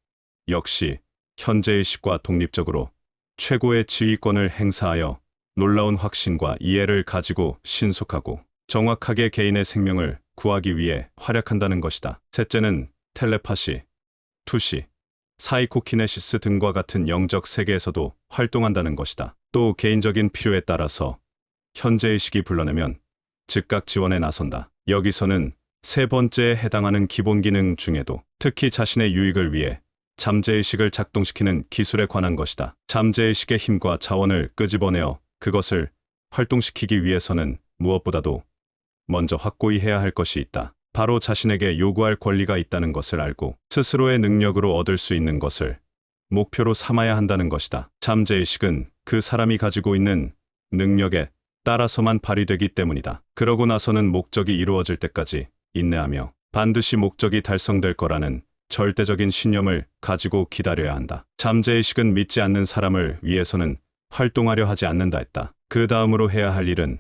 역시 현재의식과 독립적으로 최고의 지휘권을 행사하여 놀라운 확신과 이해를 가지고 신속하고 정확하게 개인의 생명을 구하기 위해 활약한다는 것이다. 셋째는 텔레파시, 투시, 사이코키네시스 등과 같은 영적 세계에서도 활동한다는 것이다. 또 개인적인 필요에 따라서 현재의식이 불러내면 즉각 지원에 나선다. 여기서는 세 번째에 해당하는 기본 기능 중에도 특히 자신의 유익을 위해 잠재의식을 작동시키는 기술에 관한 것이다. 잠재의식의 힘과 자원을 끄집어내어 그것을 활동시키기 위해서는 무엇보다도 먼저 확고히 해야 할 것이 있다. 바로 자신에게 요구할 권리가 있다는 것을 알고 스스로의 능력으로 얻을 수 있는 것을 목표로 삼아야 한다는 것이다. 잠재의식은 그 사람이 가지고 있는 능력에 따라서만 발휘되기 때문이다. 그러고 나서는 목적이 이루어질 때까지 인내하며 반드시 목적이 달성될 거라는 절대적인 신념을 가지고 기다려야 한다. 잠재의식은 믿지 않는 사람을 위해서는 활동하려 하지 않는다 했다. 그 다음으로 해야 할 일은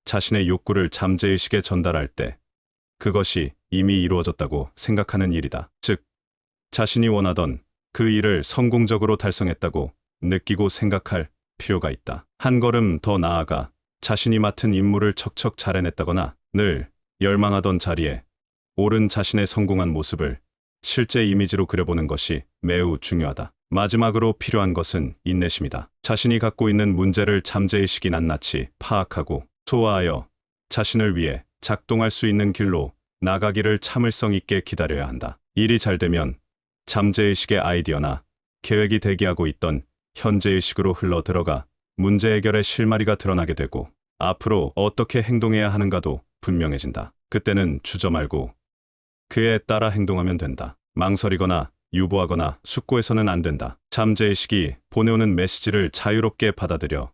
자신의 욕구를 잠재의식에 전달할 때 그것이 이미 이루어졌다고 생각하는 일이다. 즉, 자신이 원하던 그 일을 성공적으로 달성했다고 느끼고 생각할 필요가 있다. 한 걸음 더 나아가 자신이 맡은 임무를 척척 잘 해냈다거나 늘 열망하던 자리에 오른 자신의 성공한 모습을 실제 이미지로 그려보는 것이 매우 중요하다. 마지막으로 필요한 것은 인내심이다. 자신이 갖고 있는 문제를 잠재의식이 낱낱이 파악하고 소화하여 자신을 위해 작동할 수 있는 길로 나가기를 참을성 있게 기다려야 한다. 일이 잘 되면 잠재의식의 아이디어나 계획이 대기하고 있던 현재의식으로 흘러 들어가 문제 해결의 실마리가 드러나게 되고 앞으로 어떻게 행동해야 하는가도 분명해진다. 그때는 주저 말고 그에 따라 행동하면 된다. 망설이거나 유보하거나 숙고해서는 안 된다. 잠재의식이 보내오는 메시지를 자유롭게 받아들여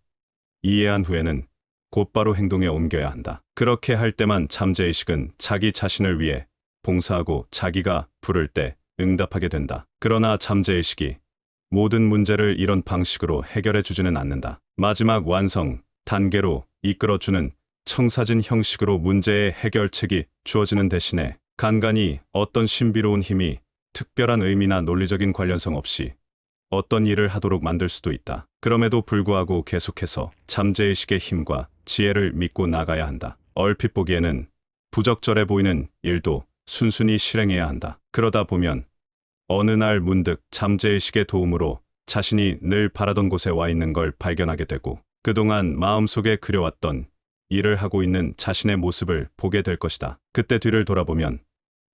이해한 후에는 곧바로 행동에 옮겨야 한다. 그렇게 할 때만 잠재의식은 자기 자신을 위해 봉사하고 자기가 부를 때 응답하게 된다. 그러나 잠재의식이 모든 문제를 이런 방식으로 해결해 주지는 않는다. 마지막 완성 단계로 이끌어주는 청사진 형식으로 문제의 해결책이 주어지는 대신에 간간히 어떤 신비로운 힘이 특별한 의미나 논리적인 관련성 없이 어떤 일을 하도록 만들 수도 있다. 그럼에도 불구하고 계속해서 잠재의식의 힘과 지혜를 믿고 나가야 한다. 얼핏 보기에는 부적절해 보이는 일도 순순히 실행해야 한다. 그러다 보면 어느 날 문득 잠재의식의 도움으로 자신이 늘 바라던 곳에 와 있는 걸 발견하게 되고 그동안 마음속에 그려왔던 일을 하고 있는 자신의 모습을 보게 될 것이다. 그때 뒤를 돌아보면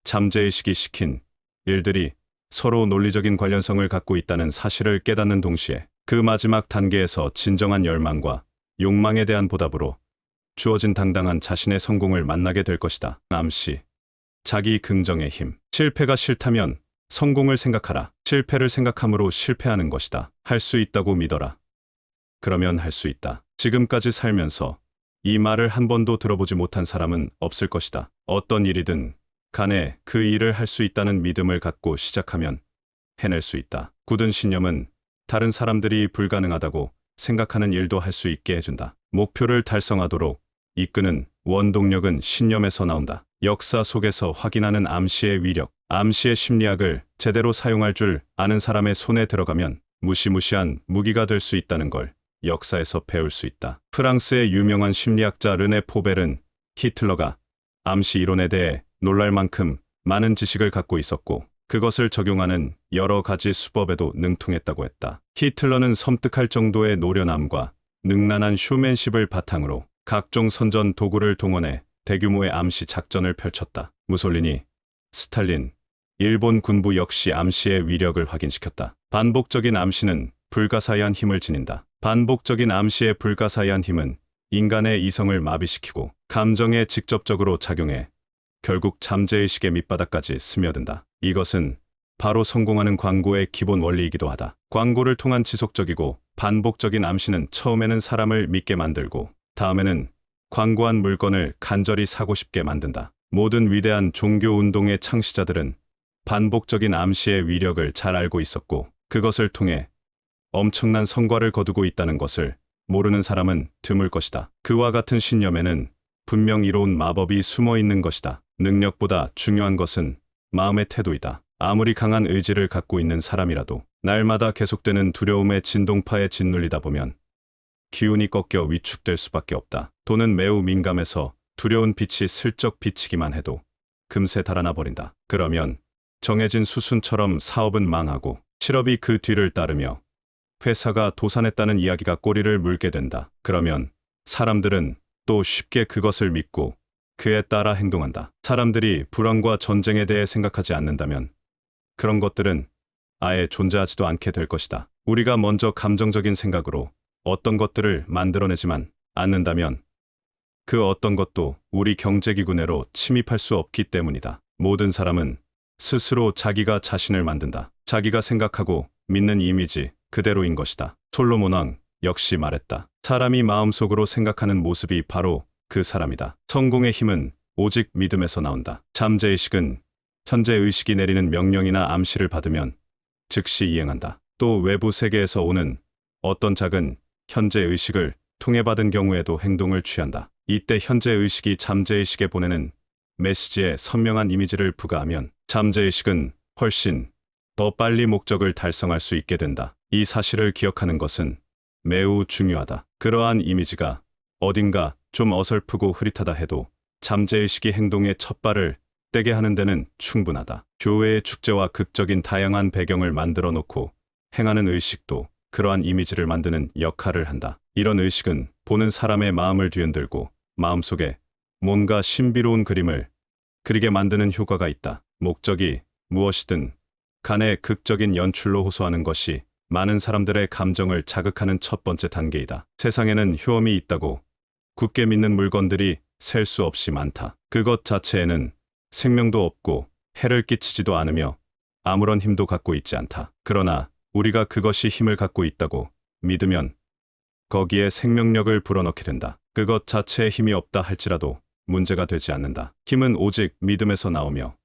잠재의식이 시킨 일들이 서로 논리적인 관련성을 갖고 있다는 사실을 깨닫는 동시에 그 마지막 단계에서 진정한 열망과 욕망에 대한 보답으로 주어진 당당한 자신의 성공을 만나게 될 것이다. 암시, 자기 긍정의 힘. 실패가 싫다면 성공을 생각하라. 실패를 생각함으로 실패하는 것이다. 할 수 있다고 믿어라. 그러면 할 수 있다. 지금까지 살면서 이 말을 한 번도 들어보지 못한 사람은 없을 것이다. 어떤 일이든 간에 그 일을 할 수 있다는 믿음을 갖고 시작하면 해낼 수 있다. 굳은 신념은 다른 사람들이 불가능하다고 생각하는 일도 할 수 있게 해준다. 목표를 달성하도록 이끄는 원동력은 신념에서 나온다. 역사 속에서 확인하는 암시의 위력, 암시의 심리학을 제대로 사용할 줄 아는 사람의 손에 들어가면 무시무시한 무기가 될 수 있다는 걸 역사에서 배울 수 있다. 프랑스의 유명한 심리학자 르네 포벨은 히틀러가 암시 이론에 대해 놀랄 만큼 많은 지식을 갖고 있었고 그것을 적용하는 여러 가지 수법에도 능통했다고 했다. 히틀러는 섬뜩할 정도의 노련함과 능란한 쇼맨십을 바탕으로 각종 선전 도구를 동원해 대규모의 암시 작전을 펼쳤다. 무솔리니, 스탈린, 일본 군부 역시 암시의 위력을 확인시켰다. 반복적인 암시는 불가사의한 힘을 지닌다. 반복적인 암시의 불가사의한 힘은 인간의 이성을 마비시키고 감정에 직접적으로 작용해 결국 잠재의식의 밑바닥까지 스며든다. 이것은 바로 성공하는 광고의 기본 원리이기도 하다. 광고를 통한 지속적이고 반복적인 암시는 처음에는 사람을 믿게 만들고 다음에는 광고한 물건을 간절히 사고 싶게 만든다. 모든 위대한 종교 운동의 창시자들은 반복적인 암시의 위력을 잘 알고 있었고 그것을 통해 엄청난 성과를 거두고 있다는 것을 모르는 사람은 드물 것이다. 그와 같은 신념에는 분명 이로운 마법이 숨어 있는 것이다. 능력보다 중요한 것은 마음의 태도이다. 아무리 강한 의지를 갖고 있는 사람이라도 날마다 계속되는 두려움의 진동파에 짓눌리다 보면 기운이 꺾여 위축될 수밖에 없다. 돈은 매우 민감해서 두려운 빛이 슬쩍 비치기만 해도 금세 달아나 버린다. 그러면 정해진 수순처럼 사업은 망하고 실업이 그 뒤를 따르며 회사가 도산했다는 이야기가 꼬리를 물게 된다. 그러면 사람들은 또 쉽게 그것을 믿고 그에 따라 행동한다. 사람들이 불안과 전쟁에 대해 생각하지 않는다면 그런 것들은 아예 존재하지도 않게 될 것이다. 우리가 먼저 감정적인 생각으로 어떤 것들을 만들어내지만 않는다면 그 어떤 것도 우리 경제기구 내로 침입할 수 없기 때문이다. 모든 사람은 스스로 자기가 자신을 만든다. 자기가 생각하고 믿는 이미지 그대로인 것이다. 솔로몬 왕 역시 말했다. 사람이 마음속으로 생각하는 모습이 바로 그 사람이다. 성공의 힘은 오직 믿음에서 나온다. 잠재의식은 현재 의식이 내리는 명령이나 암시를 받으면 즉시 이행한다. 또 외부 세계에서 오는 어떤 작은 현재 의식을 통해 받은 경우에도 행동을 취한다. 이때 현재 의식이 잠재의식에 보내는 메시지에 선명한 이미지를 부과하면 잠재의식은 훨씬 더 빨리 목적을 달성할 수 있게 된다. 이 사실을 기억하는 것은 매우 중요하다. 그러한 이미지가 어딘가 좀 어설프고 흐릿하다 해도 잠재의식이 행동의 첫 발을 떼게 하는 데는 충분하다. 교회의 축제와 극적인 다양한 배경을 만들어 놓고 행하는 의식도 그러한 이미지를 만드는 역할을 한다. 이런 의식은 보는 사람의 마음을 뒤흔들고 마음속에 뭔가 신비로운 그림을 그리게 만드는 효과가 있다. 목적이 무엇이든 간에 극적인 연출로 호소하는 것이 많은 사람들의 감정을 자극하는 첫 번째 단계이다. 세상에는 효험이 있다고 굳게 믿는 물건들이 셀 수 없이 많다. 그것 자체에는 생명도 없고 해를 끼치지도 않으며 아무런 힘도 갖고 있지 않다. 그러나 우리가 그것이 힘을 갖고 있다고 믿으면 거기에 생명력을 불어넣게 된다. 그것 자체에 힘이 없다 할지라도 문제가 되지 않는다. 힘은 오직 믿음에서 나오며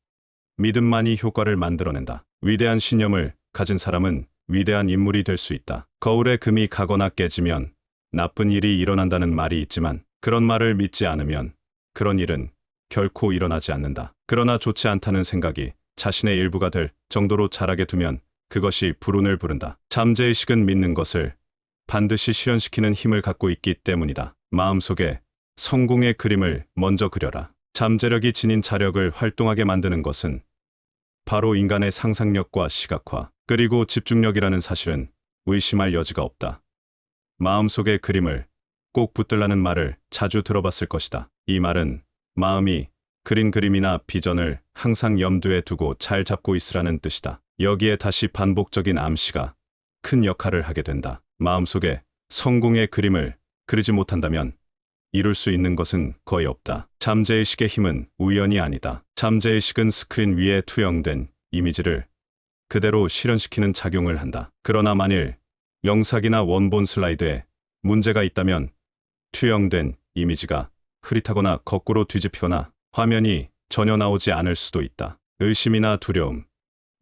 믿음만이 효과를 만들어낸다. 위대한 신념을 가진 사람은 위대한 인물이 될 수 있다. 거울에 금이 가거나 깨지면 나쁜 일이 일어난다는 말이 있지만 그런 말을 믿지 않으면 그런 일은 결코 일어나지 않는다. 그러나 좋지 않다는 생각이 자신의 일부가 될 정도로 자라게 두면 그것이 불운을 부른다. 잠재의식은 믿는 것을 반드시 실현시키는 힘을 갖고 있기 때문이다. 마음속에 성공의 그림을 먼저 그려라. 잠재력이 지닌 자력을 활동하게 만드는 것은 바로 인간의 상상력과 시각화, 그리고 집중력이라는 사실은 의심할 여지가 없다. 마음속의 그림을 꼭 붙들라는 말을 자주 들어봤을 것이다. 이 말은 마음이 그린 그림이나 비전을 항상 염두에 두고 잘 잡고 있으라는 뜻이다. 여기에 다시 반복적인 암시가 큰 역할을 하게 된다. 마음속에 성공의 그림을 그리지 못한다면 이룰 수 있는 것은 거의 없다. 잠재의식의 힘은 우연이 아니다. 잠재의식은 스크린 위에 투영된 이미지를 그대로 실현시키는 작용을 한다. 그러나 만일 영상이나 원본 슬라이드에 문제가 있다면 투영된 이미지가 흐릿하거나 거꾸로 뒤집히거나 화면이 전혀 나오지 않을 수도 있다. 의심이나 두려움,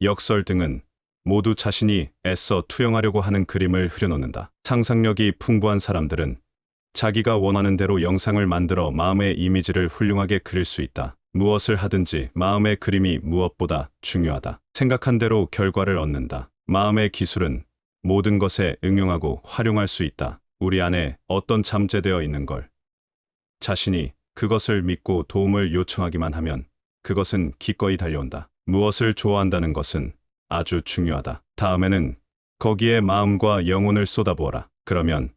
역설 등은 모두 자신이 애써 투영하려고 하는 그림을 흐려놓는다. 상상력이 풍부한 사람들은 자기가 원하는 대로 영상을 만들어 마음의 이미지를 훌륭하게 그릴 수 있다. 무엇을 하든지 마음의 그림이 무엇보다 중요하다. 생각한 대로 결과를 얻는다. 마음의 기술은 모든 것에 응용하고 활용할 수 있다. 우리 안에 어떤 잠재되어 있는 걸 자신이 그것을 믿고 도움을 요청하기만 하면 그것은 기꺼이 달려온다. 무엇을 좋아한다는 것은 아주 중요하다. 다음에는 거기에 마음과 영혼을 쏟아부어라. 그러면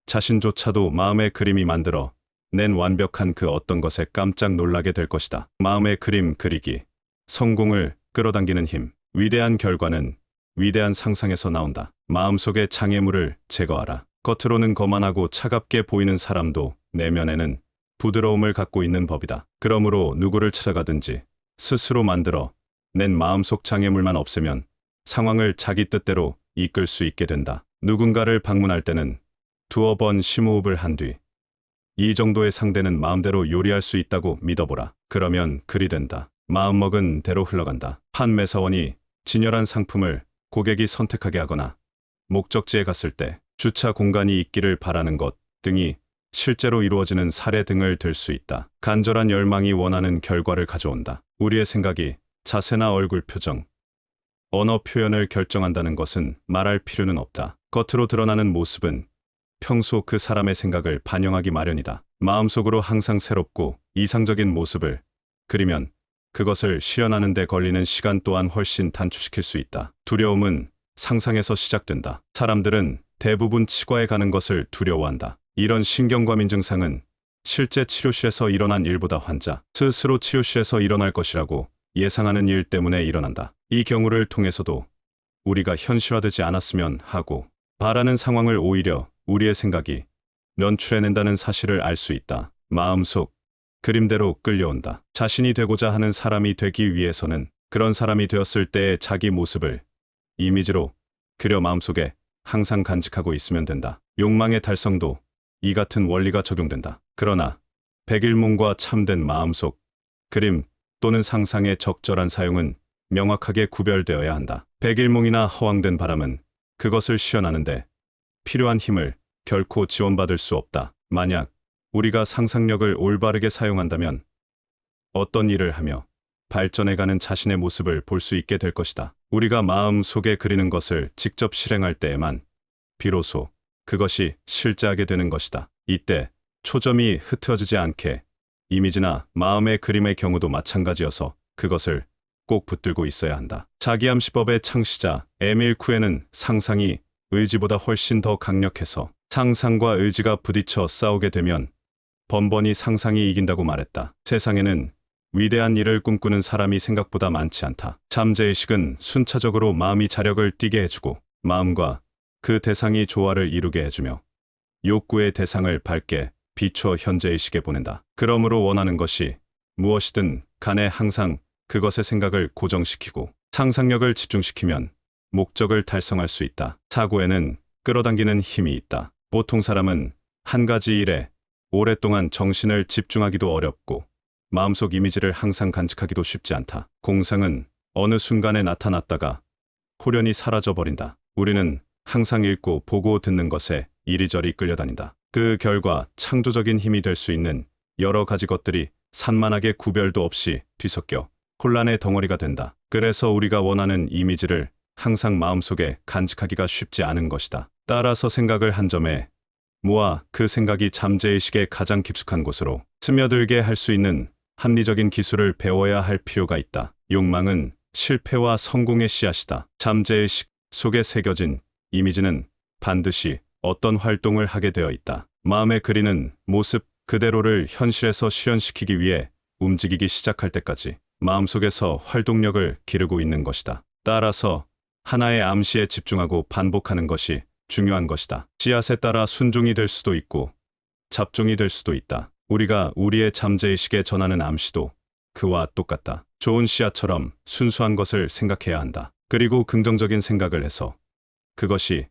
자신조차도 마음의 그림이 만들어 낸 완벽한 그 어떤 것에 깜짝 놀라게 될 것이다. 마음의 그림 그리기. 성공을 끌어당기는 힘. 위대한 결과는 위대한 상상에서 나온다. 마음속의 장애물을 제거하라. 겉으로는 거만하고 차갑게 보이는 사람도 내면에는 부드러움을 갖고 있는 법이다. 그러므로 누구를 찾아가든지 스스로 만들어 낸 마음속 장애물만 없애면 상황을 자기 뜻대로 이끌 수 있게 된다. 누군가를 방문할 때는 두어 번 심호흡을 한 뒤 이 정도의 상대는 마음대로 요리할 수 있다고 믿어보라. 그러면 그리 된다. 마음먹은 대로 흘러간다. 판매사원이 진열한 상품을 고객이 선택하게 하거나 목적지에 갔을 때 주차 공간이 있기를 바라는 것 등이 실제로 이루어지는 사례 등을 들 수 있다. 간절한 열망이 원하는 결과를 가져온다. 우리의 생각이 자세나 얼굴 표정, 언어 표현을 결정한다는 것은 말할 필요는 없다. 겉으로 드러나는 모습은 평소 그 사람의 생각을 반영하기 마련이다. 마음속으로 항상 새롭고 이상적인 모습을 그리면 그것을 실현하는 데 걸리는 시간 또한 훨씬 단축시킬 수 있다. 두려움은 상상에서 시작된다. 사람들은 대부분 치과에 가는 것을 두려워한다. 이런 신경과민 증상은 실제 치료실에서 일어난 일보다 환자 스스로 치료실에서 일어날 것이라고 예상하는 일 때문에 일어난다. 이 경우를 통해서도 우리가 현실화되지 않았으면 하고 바라는 상황을 오히려 우리의 생각이 연출해낸다는 사실을 알 수 있다. 마음속 그림대로 끌려온다. 자신이 되고자 하는 사람이 되기 위해서는 그런 사람이 되었을 때의 자기 모습을 이미지로 그려 마음속에 항상 간직하고 있으면 된다. 욕망의 달성도 이 같은 원리가 적용된다. 그러나 백일몽과 참된 마음속 그림 또는 상상의 적절한 사용은 명확하게 구별되어야 한다. 백일몽이나 허황된 바람은 그것을 실현하는데 필요한 힘을 결코 지원받을 수 없다. 만약 우리가 상상력을 올바르게 사용한다면 어떤 일을 하며 발전해가는 자신의 모습을 볼 수 있게 될 것이다. 우리가 마음 속에 그리는 것을 직접 실행할 때에만 비로소 그것이 실제하게 되는 것이다. 이때 초점이 흐트러지지 않게 이미지나 마음의 그림의 경우도 마찬가지여서 그것을 꼭 붙들고 있어야 한다. 자기암시법의 창시자 에밀 쿠에는 상상이 의지보다 훨씬 더 강력해서 상상과 의지가 부딪혀 싸우게 되면 번번이 상상이 이긴다고 말했다. 세상에는 위대한 일을 꿈꾸는 사람이 생각보다 많지 않다. 잠재의식은 순차적으로 마음이 자력을 띠게 해주고 마음과 그 대상이 조화를 이루게 해주며 욕구의 대상을 밝게 비춰 현재의식에 보낸다. 그러므로 원하는 것이 무엇이든 간에 항상 그것의 생각을 고정시키고 상상력을 집중시키면 목적을 달성할 수 있다. 사고에는 끌어당기는 힘이 있다. 보통 사람은 한 가지 일에 오랫동안 정신을 집중하기도 어렵고 마음속 이미지를 항상 간직하기도 쉽지 않다. 공상은 어느 순간에 나타났다가 호련히 사라져버린다. 우리는 항상 읽고 보고 듣는 것에 이리저리 끌려다닌다. 그 결과 창조적인 힘이 될 수 있는 여러 가지 것들이 산만하게 구별도 없이 뒤섞여 혼란의 덩어리가 된다. 그래서 우리가 원하는 이미지를 항상 마음속에 간직하기가 쉽지 않은 것이다. 따라서 생각을 한 점에 모아 그 생각이 잠재의식의 가장 깊숙한 곳으로 스며들게 할 수 있는 합리적인 기술을 배워야 할 필요가 있다. 욕망은 실패와 성공의 씨앗이다. 잠재의식 속에 새겨진 이미지는 반드시 어떤 활동을 하게 되어 있다. 마음에 그리는 모습 그대로를 현실에서 실현시키기 위해 움직이기 시작할 때까지 마음속에서 활동력을 기르고 있는 것이다. 따라서 하나의 암시에 집중하고 반복하는 것이 중요한 것이다. 씨앗에 따라 순종이 될 수도 있고 잡종이 될 수도 있다. 우리가 우리의 잠재의식에 전하는 암시도 그와 똑같다. 좋은 씨앗처럼 순수한 것을 생각해야 한다. 그리고 긍정적인 생각을 해서 그것이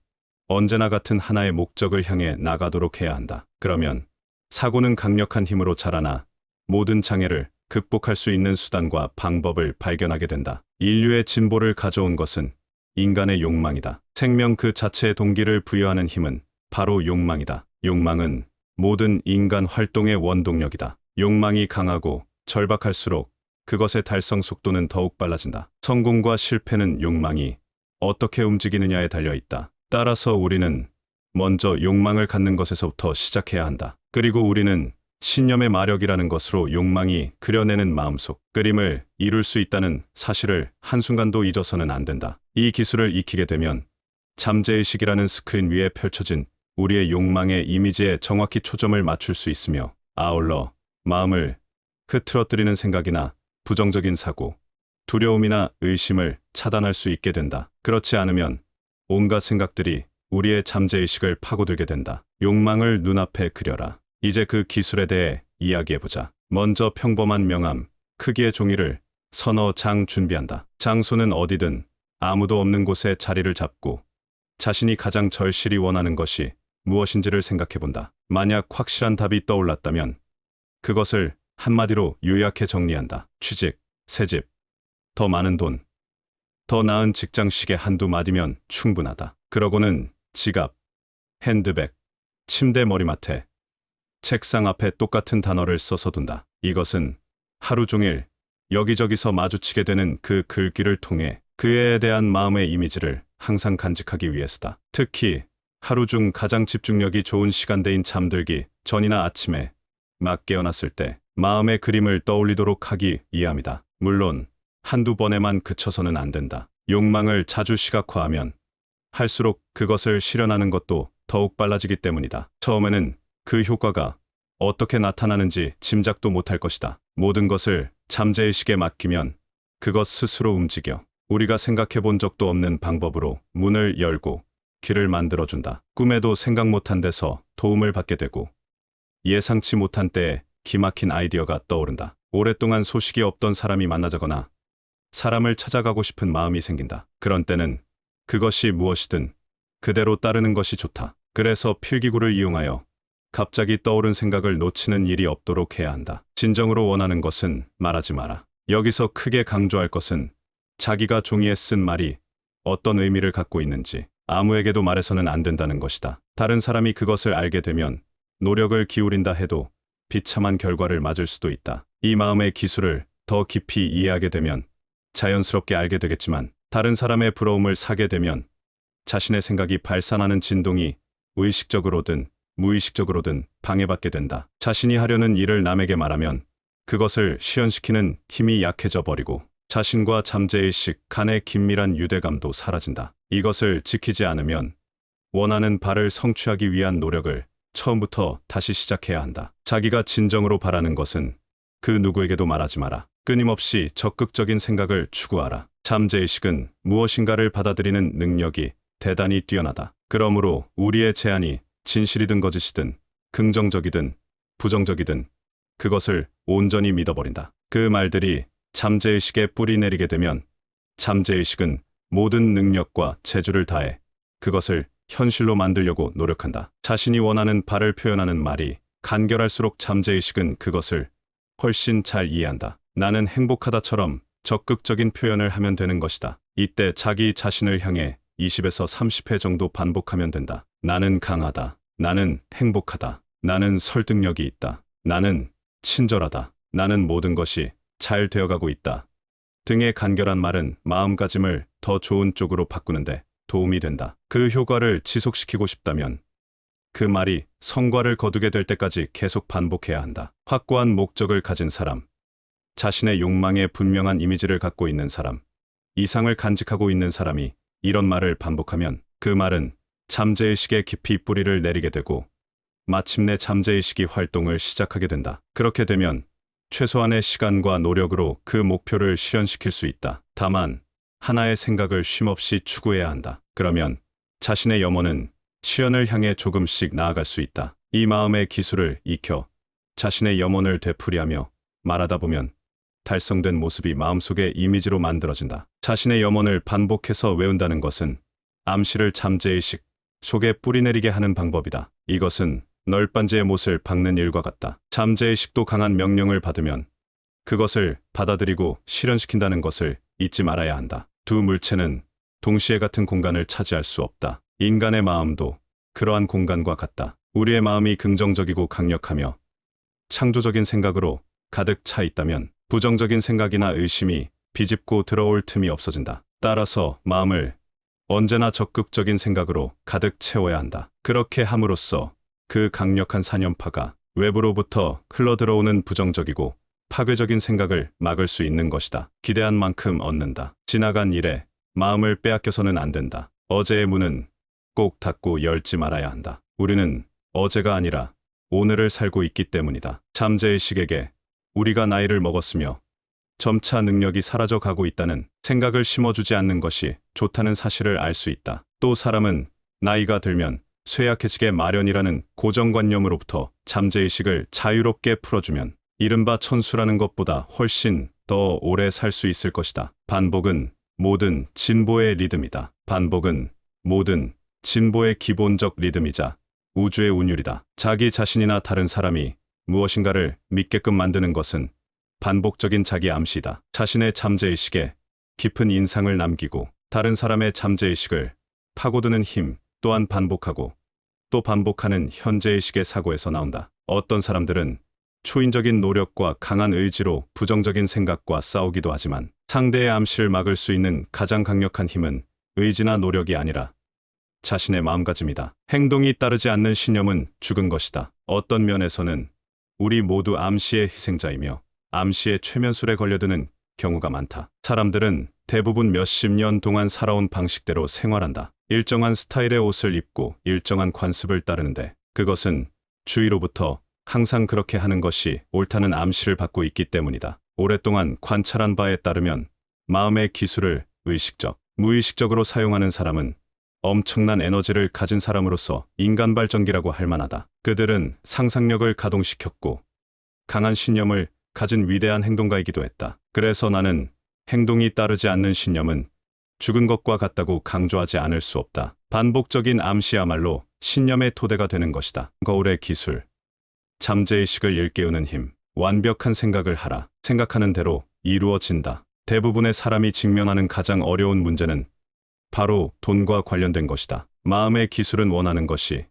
언제나 같은 하나의 목적을 향해 나가도록 해야 한다. 그러면 사고는 강력한 힘으로 자라나 모든 장애를 극복할 수 있는 수단과 방법을 발견하게 된다. 인류의 진보를 가져온 것은 인간의 욕망이다. 생명 그 자체의 동기를 부여하는 힘은 바로 욕망이다. 욕망은 모든 인간 활동의 원동력이다. 욕망이 강하고 절박할수록 그것의 달성 속도는 더욱 빨라진다. 성공과 실패는 욕망이 어떻게 움직이느냐에 달려 있다. 따라서 우리는 먼저 욕망을 갖는 것에서부터 시작해야 한다. 그리고 우리는 신념의 마력이라는 것으로 욕망이 그려내는 마음속 그림을 이룰 수 있다는 사실을 한순간도 잊어서는 안 된다. 이 기술을 익히게 되면 잠재의식이라는 스크린 위에 펼쳐진 우리의 욕망의 이미지에 정확히 초점을 맞출 수 있으며 아울러 마음을 흐트러뜨리는 생각이나 부정적인 사고, 두려움이나 의심을 차단할 수 있게 된다. 그렇지 않으면 온갖 생각들이 우리의 잠재의식을 파고들게 된다. 욕망을 눈앞에 그려라. 이제 그 기술에 대해 이야기해보자. 먼저 평범한 명함, 크기의 종이를 서너 장 준비한다. 장소는 어디든 아무도 없는 곳에 자리를 잡고 자신이 가장 절실히 원하는 것이 무엇인지를 생각해본다. 만약 확실한 답이 떠올랐다면 그것을 한마디로 요약해 정리한다. 취직, 새집, 더 많은 돈, 더 나은 직장 시계 한두 마디면 충분하다. 그러고는 지갑, 핸드백, 침대 머리맡에, 책상 앞에 똑같은 단어를 써서 둔다. 이것은 하루 종일 여기저기서 마주치게 되는 그 글귀를 통해 그에 대한 마음의 이미지를 항상 간직하기 위해서다. 특히 하루 중 가장 집중력이 좋은 시간대인 잠들기 전이나 아침에 막 깨어났을 때 마음의 그림을 떠올리도록 하기 위함이다. 물론 한두 번에만 그쳐서는 안 된다. 욕망을 자주 시각화하면 할수록 그것을 실현하는 것도 더욱 빨라지기 때문이다. 처음에는 그 효과가 어떻게 나타나는지 짐작도 못할 것이다. 모든 것을 잠재의식에 맡기면 그것 스스로 움직여 우리가 생각해 본 적도 없는 방법으로 문을 열고 길을 만들어준다. 꿈에도 생각 못한 데서 도움을 받게 되고 예상치 못한 때에 기막힌 아이디어가 떠오른다. 오랫동안 소식이 없던 사람이 만나자거나 사람을 찾아가고 싶은 마음이 생긴다. 그런 때는 그것이 무엇이든 그대로 따르는 것이 좋다. 그래서 필기구를 이용하여 갑자기 떠오른 생각을 놓치는 일이 없도록 해야 한다. 진정으로 원하는 것은 말하지 마라. 여기서 크게 강조할 것은 자기가 종이에 쓴 말이 어떤 의미를 갖고 있는지 아무에게도 말해서는 안 된다는 것이다. 다른 사람이 그것을 알게 되면 노력을 기울인다 해도 비참한 결과를 맞을 수도 있다. 이 마음의 기술을 더 깊이 이해하게 되면 자연스럽게 알게 되겠지만 다른 사람의 부러움을 사게 되면 자신의 생각이 발산하는 진동이 의식적으로든 무의식적으로든 방해받게 된다. 자신이 하려는 일을 남에게 말하면 그것을 실현시키는 힘이 약해져 버리고 자신과 잠재의식 간의 긴밀한 유대감도 사라진다. 이것을 지키지 않으면 원하는 바를 성취하기 위한 노력을 처음부터 다시 시작해야 한다. 자기가 진정으로 바라는 것은 그 누구에게도 말하지 마라. 끊임없이 적극적인 생각을 추구하라. 잠재의식은 무엇인가를 받아들이는 능력이 대단히 뛰어나다. 그러므로 우리의 제안이 진실이든 거짓이든 긍정적이든 부정적이든 그것을 온전히 믿어버린다. 그 말들이 잠재의식에 뿌리 내리게 되면 잠재의식은 모든 능력과 재주를 다해 그것을 현실로 만들려고 노력한다. 자신이 원하는 바를 표현하는 말이 간결할수록 잠재의식은 그것을 훨씬 잘 이해한다. 나는 행복하다처럼 적극적인 표현을 하면 되는 것이다. 이때 자기 자신을 향해 20에서 30회 정도 반복하면 된다. 나는 강하다. 나는 행복하다. 나는 설득력이 있다. 나는 친절하다. 나는 모든 것이 잘 되어가고 있다. 등의 간결한 말은 마음가짐을 더 좋은 쪽으로 바꾸는데 도움이 된다. 그 효과를 지속시키고 싶다면 그 말이 성과를 거두게 될 때까지 계속 반복해야 한다. 확고한 목적을 가진 사람, 자신의 욕망에 분명한 이미지를 갖고 있는 사람, 이상을 간직하고 있는 사람이 이런 말을 반복하면 그 말은 잠재의식에 깊이 뿌리를 내리게 되고 마침내 잠재의식이 활동을 시작하게 된다. 그렇게 되면 최소한의 시간과 노력으로 그 목표를 실현시킬 수 있다. 다만 하나의 생각을 쉼없이 추구해야 한다. 그러면 자신의 염원은 실현을 향해 조금씩 나아갈 수 있다. 이 마음의 기술을 익혀 자신의 염원을 되풀이하며 말하다 보면 달성된 모습이 마음속의 이미지로 만들어진다. 자신의 염원을 반복해서 외운다는 것은 암시를 잠재의식 속에 뿌리내리게 하는 방법이다. 이것은 널빤지의 못을 박는 일과 같다. 잠재의식도 강한 명령을 받으면 그것을 받아들이고 실현시킨다는 것을 잊지 말아야 한다. 두 물체는 동시에 같은 공간을 차지할 수 없다. 인간의 마음도 그러한 공간과 같다. 우리의 마음이 긍정적이고 강력하며 창조적인 생각으로 가득 차 있다면 부정적인 생각이나 의심이 비집고 들어올 틈이 없어진다. 따라서 마음을 언제나 적극적인 생각으로 가득 채워야 한다. 그렇게 함으로써 그 강력한 산연파가 외부로부터 흘러들어오는 부정적이고 파괴적인 생각을 막을 수 있는 것이다. 기대한 만큼 얻는다. 지나간 일에 마음을 빼앗겨서는 안 된다. 어제의 문은 꼭 닫고 열지 말아야 한다. 우리는 어제가 아니라 오늘을 살고 있기 때문이다. 잠재의식에게 우리가 나이를 먹었으며 점차 능력이 사라져 가고 있다는 생각을 심어주지 않는 것이 좋다는 사실을 알 수 있다. 또 사람은 나이가 들면 쇠약해지게 마련이라는 고정관념으로부터 잠재의식을 자유롭게 풀어주면 이른바 천수라는 것보다 훨씬 더 오래 살 수 있을 것이다. 반복은 모든 진보의 리듬이다. 반복은 모든 진보의 기본적 리듬이자 우주의 운율이다. 자기 자신이나 다른 사람이 무엇인가를 믿게끔 만드는 것은 반복적인 자기 암시다. 자신의 잠재의식에 깊은 인상을 남기고 다른 사람의 잠재의식을 파고드는 힘 또한 반복하고 또 반복하는 현재의식의 사고에서 나온다. 어떤 사람들은 초인적인 노력과 강한 의지로 부정적인 생각과 싸우기도 하지만 상대의 암시를 막을 수 있는 가장 강력한 힘은 의지나 노력이 아니라 자신의 마음가짐이다. 행동이 따르지 않는 신념은 죽은 것이다. 어떤 면에서는 우리 모두 암시의 희생자이며 암시의 최면술에 걸려드는 경우가 많다. 사람들은 대부분 몇십 년 동안 살아온 방식대로 생활한다. 일정한 스타일의 옷을 입고 일정한 관습을 따르는데 그것은 주위로부터 항상 그렇게 하는 것이 옳다는 암시를 받고 있기 때문이다. 오랫동안 관찰한 바에 따르면 마음의 기술을 의식적, 무의식적으로 사용하는 사람은 엄청난 에너지를 가진 사람으로서 인간 발전기라고 할 만하다. 그들은 상상력을 가동시켰고 강한 신념을 가진 위대한 행동가이기도 했다. 그래서 나는 행동이 따르지 않는 신념은 죽은 것과 같다고 강조하지 않을 수 없다. 반복적인 암시야말로 신념의 토대가 되는 것이다. 거울의 기술, 잠재의식을 일깨우는 힘, 완벽한 생각을 하라. 생각하는 대로 이루어진다. 대부분의 사람이 직면하는 가장 어려운 문제는 바로 돈과 관련된 것이다. 마음의 기술은 원하는 것이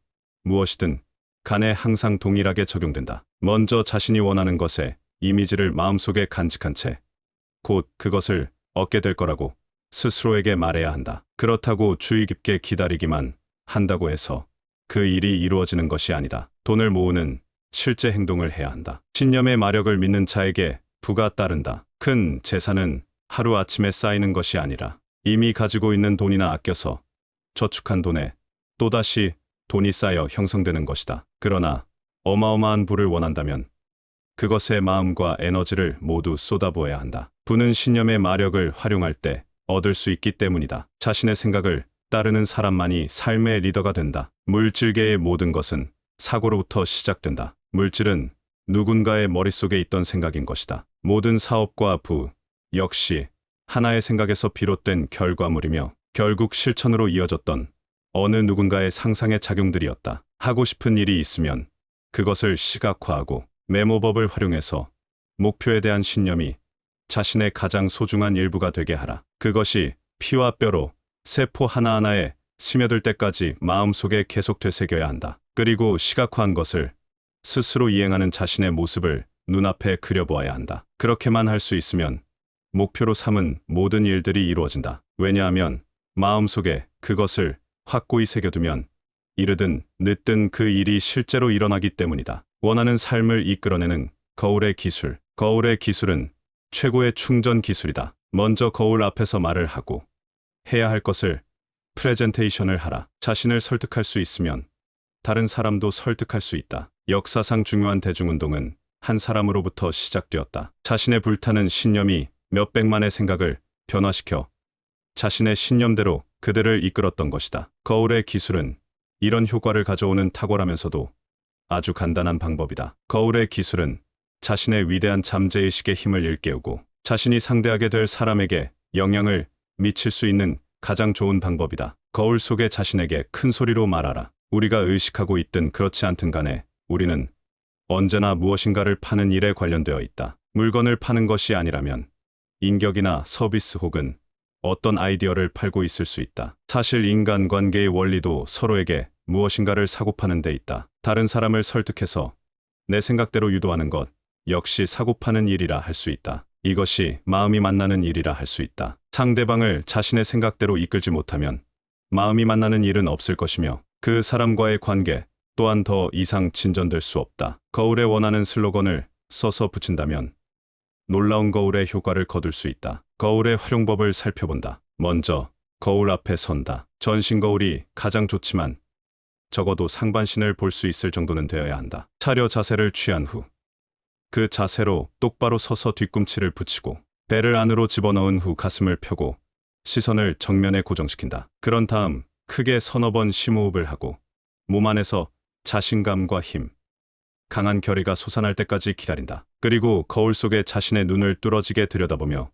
무엇이든 간에 항상 동일하게 적용된다. 먼저 자신이 원하는 것에 이미지를 마음속에 간직한 채 곧 그것을 얻게 될 거라고 스스로에게 말해야 한다. 그렇다고 주의 깊게 기다리기만 한다고 해서 그 일이 이루어지는 것이 아니다. 돈을 모으는 실제 행동을 해야 한다. 신념의 마력을 믿는 자에게 부가 따른다. 큰 재산은 하루아침에 쌓이는 것이 아니라 이미 가지고 있는 돈이나 아껴서 저축한 돈에 또다시 돈이 쌓여 형성되는 것이다. 그러나 어마어마한 부를 원한다면 그것에 마음과 에너지를 모두 쏟아부어야 한다. 부는 신념의 마력을 활용할 때 얻을 수 있기 때문이다. 자신의 생각을 따르는 사람만이 삶의 리더가 된다. 물질계의 모든 것은 사고로부터 시작된다. 물질은 누군가의 머릿속에 있던 생각인 것이다. 모든 사업과 부 역시 하나의 생각에서 비롯된 결과물이며 결국 실천으로 이어졌던 어느 누군가의 상상의 작용들이었다. 하고 싶은 일이 있으면 그것을 시각화하고 메모법을 활용해서 목표에 대한 신념이 자신의 가장 소중한 일부가 되게 하라. 그것이 피와 뼈로 세포 하나하나에 스며들 때까지 마음속에 계속 되새겨야 한다. 그리고 시각화한 것을 스스로 이행하는 자신의 모습을 눈앞에 그려보아야 한다. 그렇게만 할 수 있으면 목표로 삼은 모든 일들이 이루어진다. 왜냐하면 마음속에 그것을 확고히 새겨두면 이르든 늦든 그 일이 실제로 일어나기 때문이다. 원하는 삶을 이끌어내는 거울의 기술. 거울의 기술은 최고의 충전 기술이다. 먼저 거울 앞에서 말을 하고 해야 할 것을 프레젠테이션을 하라. 자신을 설득할 수 있으면 다른 사람도 설득할 수 있다. 역사상 중요한 대중운동은 한 사람으로부터 시작되었다. 자신의 불타는 신념이 몇백만의 생각을 변화시켜 자신의 신념대로 그들을 이끌었던 것이다. 거울의 기술은 이런 효과를 가져오는 탁월하면서도 아주 간단한 방법이다. 거울의 기술은 자신의 위대한 잠재의식의 힘을 일깨우고 자신이 상대하게 될 사람에게 영향을 미칠 수 있는 가장 좋은 방법이다. 거울 속에 자신에게 큰 소리로 말하라. 우리가 의식하고 있든 그렇지 않든 간에 우리는 언제나 무엇인가를 파는 일에 관련되어 있다. 물건을 파는 것이 아니라면 인격이나 서비스 혹은 어떤 아이디어를 팔고 있을 수 있다. 사실 인간관계의 원리도 서로에게 무엇인가를 사고 파는 데 있다. 다른 사람을 설득해서 내 생각대로 유도하는 것 역시 사고 파는 일이라 할 수 있다. 이것이 마음이 만나는 일이라 할 수 있다. 상대방을 자신의 생각대로 이끌지 못하면 마음이 만나는 일은 없을 것이며 그 사람과의 관계 또한 더 이상 진전될 수 없다. 거울에 원하는 슬로건을 써서 붙인다면 놀라운 거울의 효과를 거둘 수 있다. 거울의 활용법을 살펴본다. 먼저 거울 앞에 선다. 전신 거울이 가장 좋지만 적어도 상반신을 볼 수 있을 정도는 되어야 한다. 차려 자세를 취한 후 그 자세로 똑바로 서서 뒤꿈치를 붙이고 배를 안으로 집어넣은 후 가슴을 펴고 시선을 정면에 고정시킨다. 그런 다음 크게 서너 번 심호흡을 하고 몸 안에서 자신감과 힘, 강한 결의가 솟아날 때까지 기다린다. 그리고 거울 속에 자신의 눈을 뚫어지게 들여다보며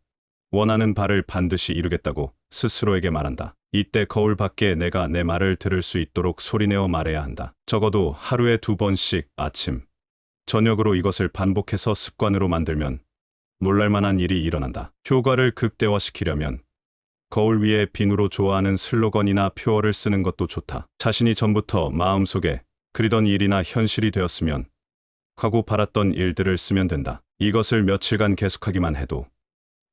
원하는 바를 반드시 이루겠다고 스스로에게 말한다. 이때 거울 밖에 내가 내 말을 들을 수 있도록 소리내어 말해야 한다. 적어도 하루에 2번씩 아침, 저녁으로 이것을 반복해서 습관으로 만들면 놀랄만한 일이 일어난다. 효과를 극대화시키려면 거울 위에 비누로 좋아하는 슬로건이나 표어를 쓰는 것도 좋다. 자신이 전부터 마음속에 그리던 일이나 현실이 되었으면 하고 바랐던 일들을 쓰면 된다. 이것을 며칠간 계속하기만 해도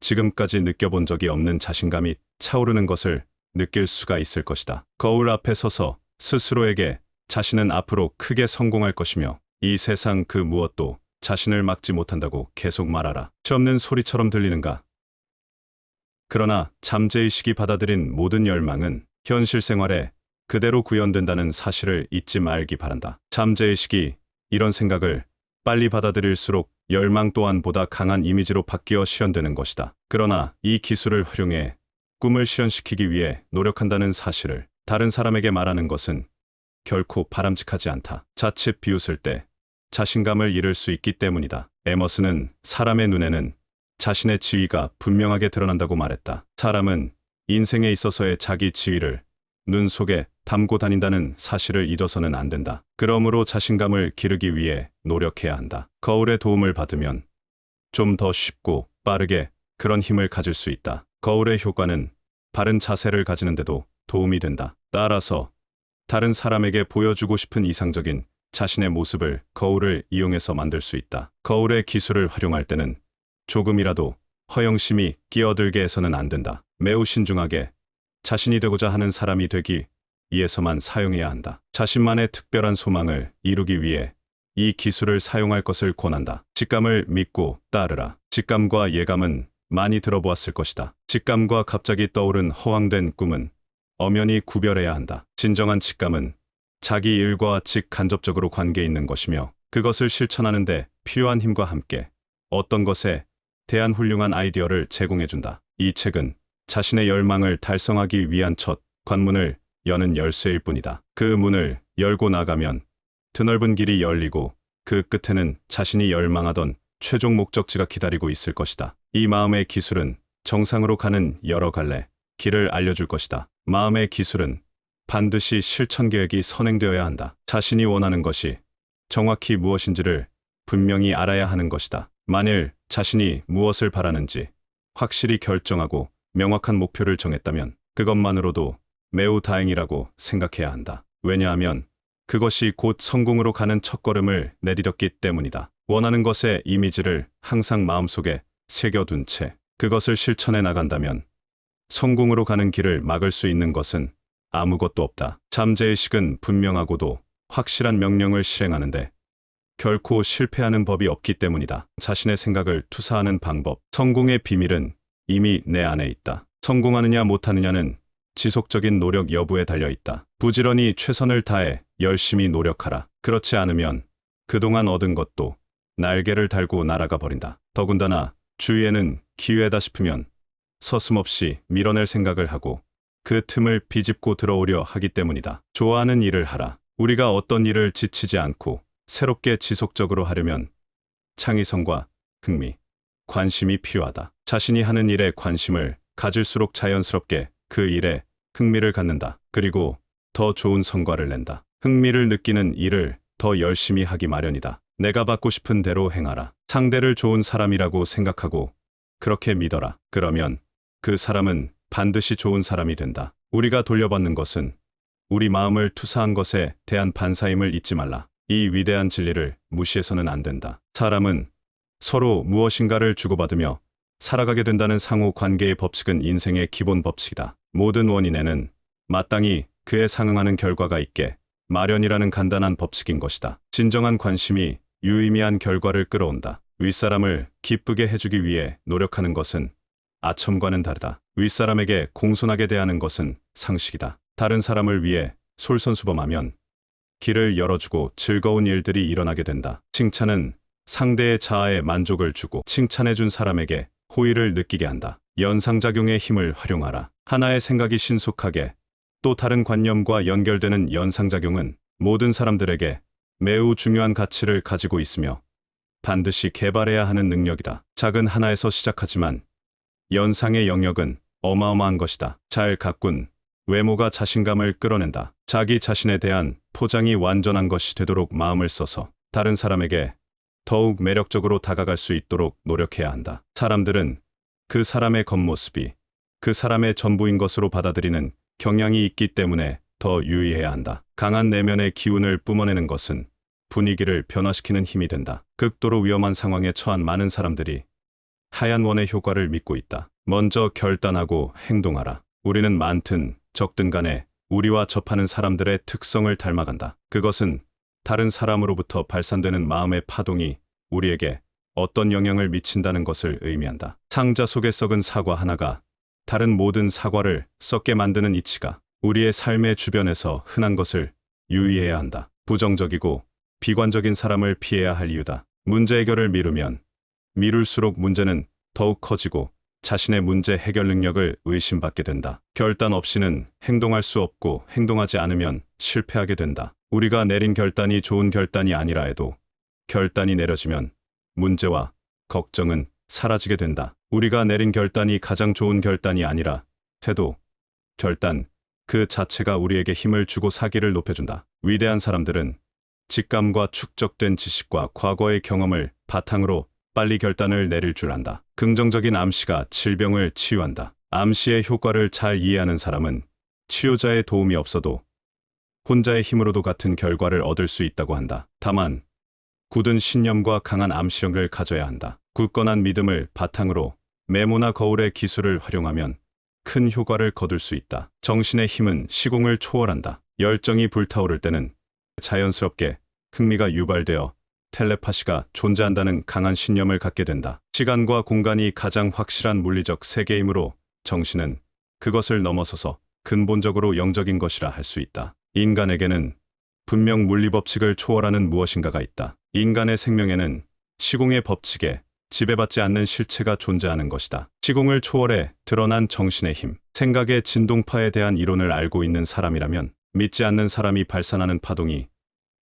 지금까지 느껴본 적이 없는 자신감이 차오르는 것을 느낄 수가 있을 것이다. 거울 앞에 서서 스스로에게 자신은 앞으로 크게 성공할 것이며 이 세상 그 무엇도 자신을 막지 못한다고 계속 말하라. 없는 소리처럼 들리는가? 그러나 잠재의식이 받아들인 모든 열망은 현실 생활에 그대로 구현된다는 사실을 잊지 말기 바란다. 잠재의식이 이런 생각을 빨리 받아들일수록 열망 또한 보다 강한 이미지로 바뀌어 실현되는 것이다. 그러나 이 기술을 활용해 꿈을 실현시키기 위해 노력한다는 사실을 다른 사람에게 말하는 것은 결코 바람직하지 않다. 자칫 비웃을 때 자신감을 잃을 수 있기 때문이다. 에머슨은 사람의 눈에는 자신의 지위가 분명하게 드러난다고 말했다. 사람은 인생에 있어서의 자기 지위를 눈 속에 담고 다닌다는 사실을 잊어서는 안 된다. 그러므로 자신감을 기르기 위해 노력해야 한다. 거울의 도움을 받으면 좀 더 쉽고 빠르게 그런 힘을 가질 수 있다. 거울의 효과는 바른 자세를 가지는데도 도움이 된다. 따라서 다른 사람에게 보여주고 싶은 이상적인 자신의 모습을 거울을 이용해서 만들 수 있다. 거울의 기술을 활용할 때는 조금이라도 허영심이 끼어들게 해서는 안 된다. 매우 신중하게 자신이 되고자 하는 사람이 되기 위해서만 사용해야 한다. 자신만의 특별한 소망을 이루기 위해 이 기술을 사용할 것을 권한다. 직감을 믿고 따르라. 직감과 예감은 많이 들어보았을 것이다. 직감과 갑자기 떠오른 허황된 꿈은 엄연히 구별해야 한다. 진정한 직감은 자기 일과 직간접적으로 관계 있는 것이며 그것을 실천하는 데 필요한 힘과 함께 어떤 것에 대한 훌륭한 아이디어를 제공해준다. 이 책은 자신의 열망을 달성하기 위한 첫 관문을 여는 열쇠일 뿐이다. 그 문을 열고 나가면 드넓은 길이 열리고 그 끝에는 자신이 열망하던 최종 목적지가 기다리고 있을 것이다. 이 마음의 기술은 정상으로 가는 여러 갈래 길을 알려줄 것이다. 마음의 기술은 반드시 실천 계획이 선행되어야 한다. 자신이 원하는 것이 정확히 무엇인지를 분명히 알아야 하는 것이다. 만일 자신이 무엇을 바라는지 확실히 결정하고 명확한 목표를 정했다면 그것만으로도 매우 다행이라고 생각해야 한다. 왜냐하면 그것이 곧 성공으로 가는 첫걸음을 내디뎠기 때문이다. 원하는 것의 이미지를 항상 마음속에 새겨둔 채 그것을 실천해 나간다면 성공으로 가는 길을 막을 수 있는 것은 아무것도 없다. 잠재의식은 분명하고도 확실한 명령을 실행하는데 결코 실패하는 법이 없기 때문이다. 자신의 생각을 투사하는 방법. 성공의 비밀은 이미 내 안에 있다. 성공하느냐 못하느냐는 지속적인 노력 여부에 달려 있다. 부지런히 최선을 다해 열심히 노력하라. 그렇지 않으면 그동안 얻은 것도 날개를 달고 날아가 버린다. 더군다나 주위에는 기회다 싶으면 서슴없이 밀어낼 생각을 하고 그 틈을 비집고 들어오려 하기 때문이다. 좋아하는 일을 하라. 우리가 어떤 일을 지치지 않고 새롭게 지속적으로 하려면 창의성과 흥미, 관심이 필요하다. 자신이 하는 일에 관심을 가질수록 자연스럽게 그 일에 흥미를 갖는다. 그리고 더 좋은 성과를 낸다. 흥미를 느끼는 일을 더 열심히 하기 마련이다. 내가 받고 싶은 대로 행하라. 상대를 좋은 사람이라고 생각하고 그렇게 믿어라. 그러면 그 사람은 반드시 좋은 사람이 된다. 우리가 돌려받는 것은 우리 마음을 투사한 것에 대한 반사임을 잊지 말라. 이 위대한 진리를 무시해서는 안 된다. 사람은 서로 무엇인가를 주고받으며 살아가게 된다는 상호 관계의 법칙은 인생의 기본 법칙이다. 모든 원인에는 마땅히 그에 상응하는 결과가 있게 마련이라는 간단한 법칙인 것이다. 진정한 관심이 유의미한 결과를 끌어온다. 윗사람을 기쁘게 해주기 위해 노력하는 것은 아첨과는 다르다. 윗사람에게 공손하게 대하는 것은 상식이다. 다른 사람을 위해 솔선수범하면 길을 열어주고 즐거운 일들이 일어나게 된다. 칭찬은 상대의 자아에 만족을 주고 칭찬해준 사람에게 호의를 느끼게 한다. 연상작용의 힘을 활용하라. 하나의 생각이 신속하게 또 다른 관념과 연결되는 연상작용은 모든 사람들에게 매우 중요한 가치를 가지고 있으며 반드시 개발해야 하는 능력이다. 작은 하나에서 시작하지만 연상의 영역은 어마어마한 것이다. 잘 가꾼 외모가 자신감을 끌어낸다. 자기 자신에 대한 포장이 완전한 것이 되도록 마음을 써서 다른 사람에게 더욱 매력적으로 다가갈 수 있도록 노력해야 한다. 사람들은 그 사람의 겉모습이 그 사람의 전부인 것으로 받아들이는 경향이 있기 때문에 더 유의해야 한다. 강한 내면의 기운을 뿜어내는 것은 분위기를 변화시키는 힘이 된다. 극도로 위험한 상황에 처한 많은 사람들이 하얀 원의 효과를 믿고 있다. 먼저 결단하고 행동하라. 우리는 많든 적든 간에 우리와 접하는 사람들의 특성을 닮아간다. 그것은 다른 사람으로부터 발산되는 마음의 파동이 우리에게 어떤 영향을 미친다는 것을 의미한다. 상자 속에 썩은 사과 하나가 다른 모든 사과를 썩게 만드는 이치가 우리의 삶의 주변에서 흔한 것을 유의해야 한다. 부정적이고 비관적인 사람을 피해야 할 이유다. 문제 해결을 미루면 미룰수록 문제는 더욱 커지고 자신의 문제 해결 능력을 의심받게 된다. 결단 없이는 행동할 수 없고 행동하지 않으면 실패하게 된다. 우리가 내린 결단이 좋은 결단이 아니라 해도 결단이 내려지면 문제와 걱정은 사라지게 된다. 우리가 내린 결단이 가장 좋은 결단이 아니라 해도 결단 그 자체가 우리에게 힘을 주고 사기를 높여준다. 위대한 사람들은 직감과 축적된 지식과 과거의 경험을 바탕으로 빨리 결단을 내릴 줄 안다. 긍정적인 암시가 질병을 치유한다. 암시의 효과를 잘 이해하는 사람은 치료자의 도움이 없어도 혼자의 힘으로도 같은 결과를 얻을 수 있다고 한다. 다만 굳은 신념과 강한 암시력을 가져야 한다. 굳건한 믿음을 바탕으로 메모나 거울의 기술을 활용하면 큰 효과를 거둘 수 있다. 정신의 힘은 시공을 초월한다. 열정이 불타오를 때는 자연스럽게 흥미가 유발되어 텔레파시가 존재한다는 강한 신념을 갖게 된다. 시간과 공간이 가장 확실한 물리적 세계이므로 정신은 그것을 넘어서서 근본적으로 영적인 것이라 할 수 있다. 인간에게는 분명 물리 법칙을 초월하는 무엇인가가 있다. 인간의 생명에는 시공의 법칙에 지배받지 않는 실체가 존재하는 것이다. 시공을 초월해 드러난 정신의 힘. 생각의 진동파에 대한 이론을 알고 있는 사람이라면 믿지 않는 사람이 발산하는 파동이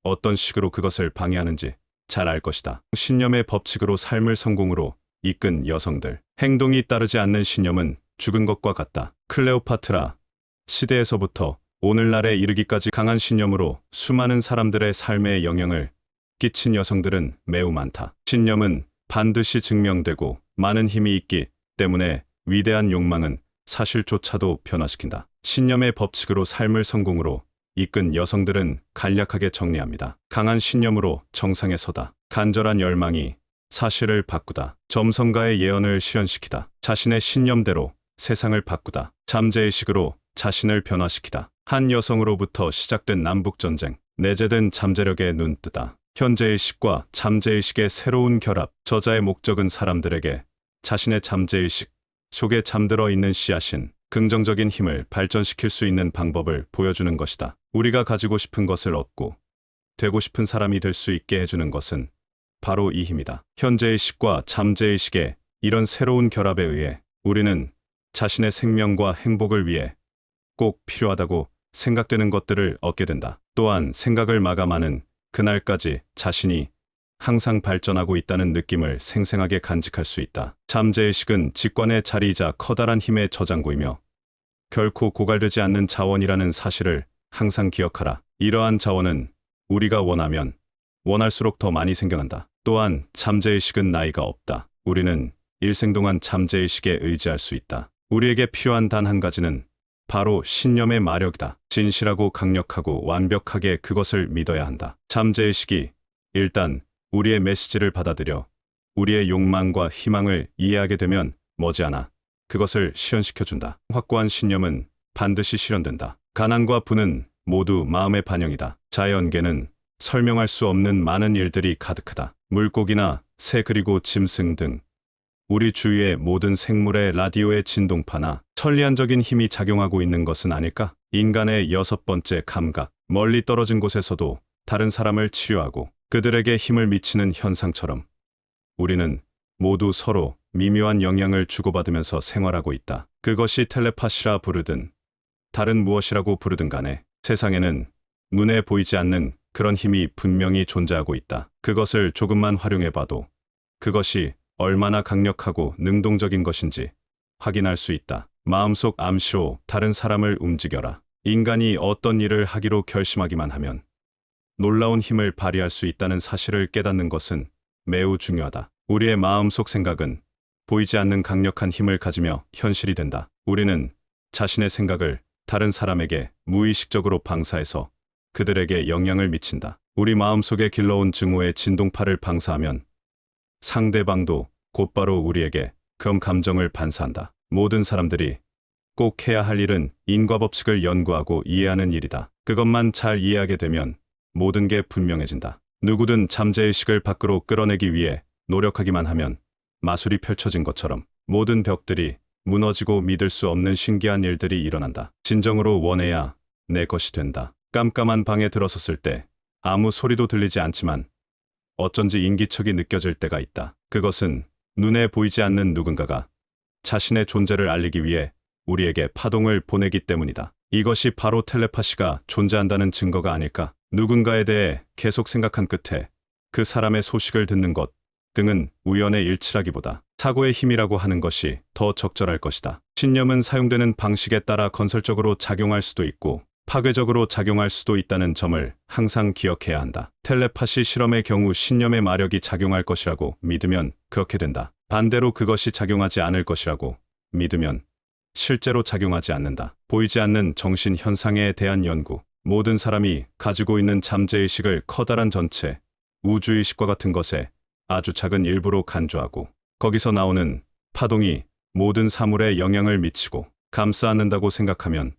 어떤 식으로 그것을 방해하는지 잘 알 것이다. 신념의 법칙으로 삶을 성공으로 이끈 여성들. 행동이 따르지 않는 신념은 죽은 것과 같다. 클레오파트라 시대에서부터 오늘날에 이르기까지 강한 신념으로 수많은 사람들의 삶에 영향을 끼친 여성들은 매우 많다. 신념은 반드시 증명되고 많은 힘이 있기 때문에 위대한 욕망은 사실조차도 변화시킨다. 신념의 법칙으로 삶을 성공으로 이끈 여성들은 간략하게 정리합니다. 강한 신념으로 정상에 서다. 간절한 열망이 사실을 바꾸다. 점성가의 예언을 실현시키다. 자신의 신념대로 세상을 바꾸다. 잠재의식으로 자신을 변화시키다. 한 여성으로부터 시작된 남북전쟁. 내재된 잠재력에 눈뜨다. 현재의식과 잠재의식의 새로운 결합. 저자의 목적은 사람들에게 자신의 잠재의식 속에 잠들어 있는 씨앗인 긍정적인 힘을 발전시킬 수 있는 방법을 보여주는 것이다. 우리가 가지고 싶은 것을 얻고 되고 싶은 사람이 될 수 있게 해주는 것은 바로 이 힘이다. 현재의식과 잠재의식의 이런 새로운 결합에 의해 우리는 자신의 생명과 행복을 위해 꼭 필요하다고 생각되는 것들을 얻게 된다. 또한 생각을 마감하는 그날까지 자신이 항상 발전하고 있다는 느낌을 생생하게 간직할 수 있다. 잠재의식은 직관의 자리이자 커다란 힘의 저장고이며 결코 고갈되지 않는 자원이라는 사실을 항상 기억하라. 이러한 자원은 우리가 원하면 원할수록 더 많이 생겨난다. 또한 잠재의식은 나이가 없다. 우리는 일생 동안 잠재의식에 의지할 수 있다. 우리에게 필요한 단 한 가지는 바로 신념의 마력이다. 진실하고 강력하고 완벽하게 그것을 믿어야 한다. 잠재의식이 일단 우리의 메시지를 받아들여 우리의 욕망과 희망을 이해하게 되면 머지않아 그것을 실현시켜준다. 확고한 신념은 반드시 실현된다. 가난과 부는 모두 마음의 반영이다. 자연계는 설명할 수 없는 많은 일들이 가득하다. 물고기나 새 그리고 짐승 등 우리 주위의 모든 생물의 라디오의 진동파나 천리안적인 힘이 작용하고 있는 것은 아닐까? 인간의 6번째 감각. 멀리 떨어진 곳에서도 다른 사람을 치유하고 그들에게 힘을 미치는 현상처럼 우리는 모두 서로 미묘한 영향을 주고받으면서 생활하고 있다. 그것이 텔레파시라 부르든 다른 무엇이라고 부르든 간에 세상에는 눈에 보이지 않는 그런 힘이 분명히 존재하고 있다. 그것을 조금만 활용해봐도 그것이 얼마나 강력하고 능동적인 것인지 확인할 수 있다. 마음속 암시로 다른 사람을 움직여라. 인간이 어떤 일을 하기로 결심하기만 하면 놀라운 힘을 발휘할 수 있다는 사실을 깨닫는 것은 매우 중요하다. 우리의 마음속 생각은 보이지 않는 강력한 힘을 가지며 현실이 된다. 우리는 자신의 생각을 다른 사람에게 무의식적으로 방사해서 그들에게 영향을 미친다. 우리 마음속에 길러온 증오의 진동파를 방사하면 상대방도 곧바로 우리에게 그런 감정을 반사한다. 모든 사람들이 꼭 해야 할 일은 인과법칙을 연구하고 이해하는 일이다. 그것만 잘 이해하게 되면 모든 게 분명해진다. 누구든 잠재의식을 밖으로 끌어내기 위해 노력하기만 하면 마술이 펼쳐진 것처럼 모든 벽들이 무너지고 믿을 수 없는 신기한 일들이 일어난다. 진정으로 원해야 내 것이 된다. 깜깜한 방에 들어섰을 때 아무 소리도 들리지 않지만 어쩐지 인기척이 느껴질 때가 있다. 그것은 눈에 보이지 않는 누군가가 자신의 존재를 알리기 위해 우리에게 파동을 보내기 때문이다. 이것이 바로 텔레파시가 존재한다는 증거가 아닐까? 누군가에 대해 계속 생각한 끝에 그 사람의 소식을 듣는 것 등은 우연의 일치라기보다 사고의 힘이라고 하는 것이 더 적절할 것이다. 신념은 사용되는 방식에 따라 건설적으로 작용할 수도 있고 파괴적으로 작용할 수도 있다는 점을 항상 기억해야 한다. 텔레파시 실험의 경우 신념의 마력이 작용할 것이라고 믿으면 그렇게 된다. 반대로 그것이 작용하지 않을 것이라고 믿으면 실제로 작용하지 않는다. 보이지 않는 정신 현상에 대한 연구. 모든 사람이 가지고 있는 잠재의식을 커다란 전체, 우주의식과 같은 것에 아주 작은 일부로 간주하고 거기서 나오는 파동이 모든 사물에 영향을 미치고 감싸 안는다고 생각하면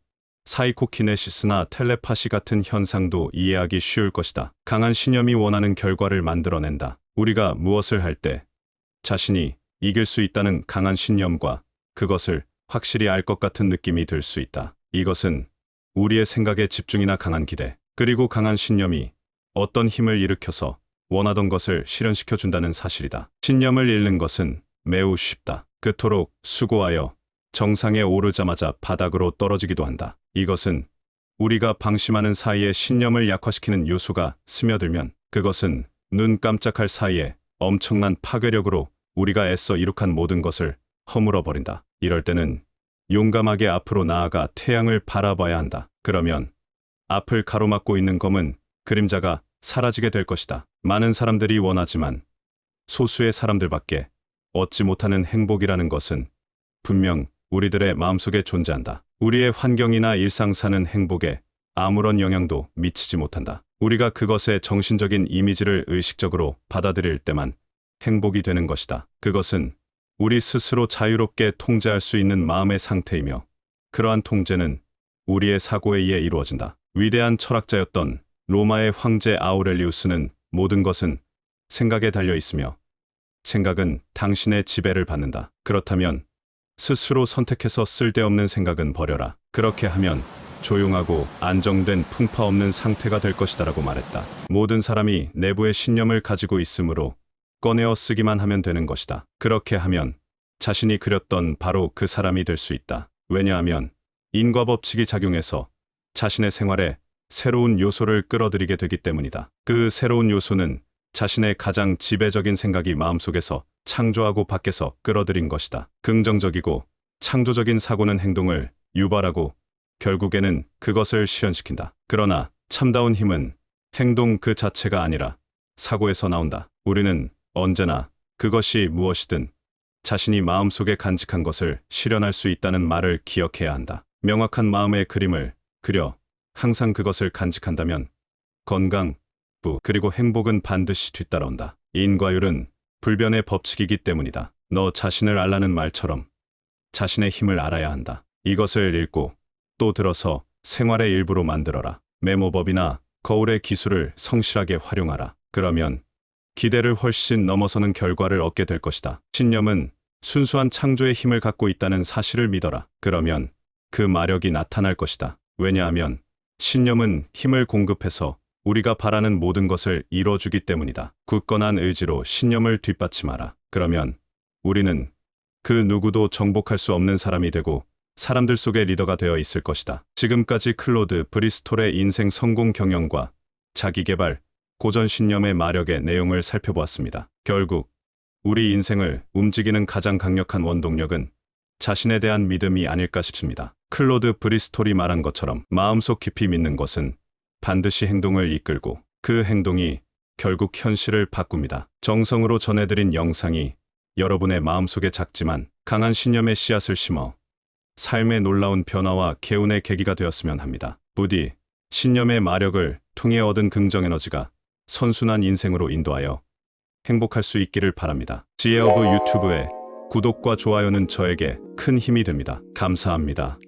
사이코키네시스나 텔레파시 같은 현상도 이해하기 쉬울 것이다. 강한 신념이 원하는 결과를 만들어낸다. 우리가 무엇을 할 때 자신이 이길 수 있다는 강한 신념과 그것을 확실히 알 것 같은 느낌이 들 수 있다. 이것은 우리의 생각의 집중이나 강한 기대, 그리고 강한 신념이 어떤 힘을 일으켜서 원하던 것을 실현시켜 준다는 사실이다. 신념을 잃는 것은 매우 쉽다. 그토록 수고하여 정상에 오르자마자 바닥으로 떨어지기도 한다. 이것은 우리가 방심하는 사이에 신념을 약화시키는 요소가 스며들면 그것은 눈 깜짝할 사이에 엄청난 파괴력으로 우리가 애써 이룩한 모든 것을 허물어버린다. 이럴 때는 용감하게 앞으로 나아가 태양을 바라봐야 한다. 그러면 앞을 가로막고 있는 검은 그림자가 사라지게 될 것이다. 많은 사람들이 원하지만 소수의 사람들밖에 얻지 못하는 행복이라는 것은 분명 우리들의 마음속에 존재한다. 우리의 환경이나 일상 사는 행복에 아무런 영향도 미치지 못한다. 우리가 그것의 정신적인 이미지를 의식적으로 받아들일 때만 행복이 되는 것이다. 그것은 우리 스스로 자유롭게 통제할 수 있는 마음의 상태이며 그러한 통제는 우리의 사고에 의해 이루어진다. 위대한 철학자였던 로마의 황제 아우렐리우스는 모든 것은 생각에 달려 있으며 생각은 당신의 지배를 받는다. 그렇다면 스스로 선택해서 쓸데없는 생각은 버려라. 그렇게 하면 조용하고 안정된 풍파 없는 상태가 될 것이다라고 말했다. 모든 사람이 내부의 신념을 가지고 있으므로 꺼내어 쓰기만 하면 되는 것이다. 그렇게 하면 자신이 그렸던 바로 그 사람이 될 수 있다. 왜냐하면 인과법칙이 작용해서 자신의 생활에 새로운 요소를 끌어들이게 되기 때문이다. 그 새로운 요소는 자신의 가장 지배적인 생각이 마음속에서 창조하고 밖에서 끌어들인 것이다. 긍정적이고 창조적인 사고는 행동을 유발하고 결국에는 그것을 실현시킨다. 그러나 참다운 힘은 행동 그 자체가 아니라 사고에서 나온다. 우리는 언제나 그것이 무엇이든 자신이 마음속에 간직한 것을 실현할 수 있다는 말을 기억해야 한다. 명확한 마음의 그림을 그려 항상 그것을 간직한다면 건강, 부, 그리고 행복은 반드시 뒤따라온다. 인과율은 불변의 법칙이기 때문이다. 너 자신을 알라는 말처럼 자신의 힘을 알아야 한다. 이것을 읽고 또 들어서 생활의 일부로 만들어라. 메모법이나 거울의 기술을 성실하게 활용하라. 그러면 기대를 훨씬 넘어서는 결과를 얻게 될 것이다. 신념은 순수한 창조의 힘을 갖고 있다는 사실을 믿어라. 그러면 그 마력이 나타날 것이다. 왜냐하면 신념은 힘을 공급해서 우리가 바라는 모든 것을 이뤄주기 때문이다. 굳건한 의지로 신념을 뒷받침하라. 그러면 우리는 그 누구도 정복할 수 없는 사람이 되고 사람들 속의 리더가 되어 있을 것이다. 지금까지 클로드 브리스톨의 인생 성공 경영과 자기개발, 고전 신념의 마력의 내용을 살펴보았습니다. 결국 우리 인생을 움직이는 가장 강력한 원동력은 자신에 대한 믿음이 아닐까 싶습니다. 클로드 브리스톨이 말한 것처럼 마음속 깊이 믿는 것은 반드시 행동을 이끌고 그 행동이 결국 현실을 바꿉니다. 정성으로 전해드린 영상이 여러분의 마음속에 작지만 강한 신념의 씨앗을 심어 삶의 놀라운 변화와 개운의 계기가 되었으면 합니다. 부디 신념의 마력을 통해 얻은 긍정 에너지가 선순환 인생으로 인도하여 행복할 수 있기를 바랍니다. 지혜어브 유튜브의 구독과 좋아요는 저에게 큰 힘이 됩니다. 감사합니다.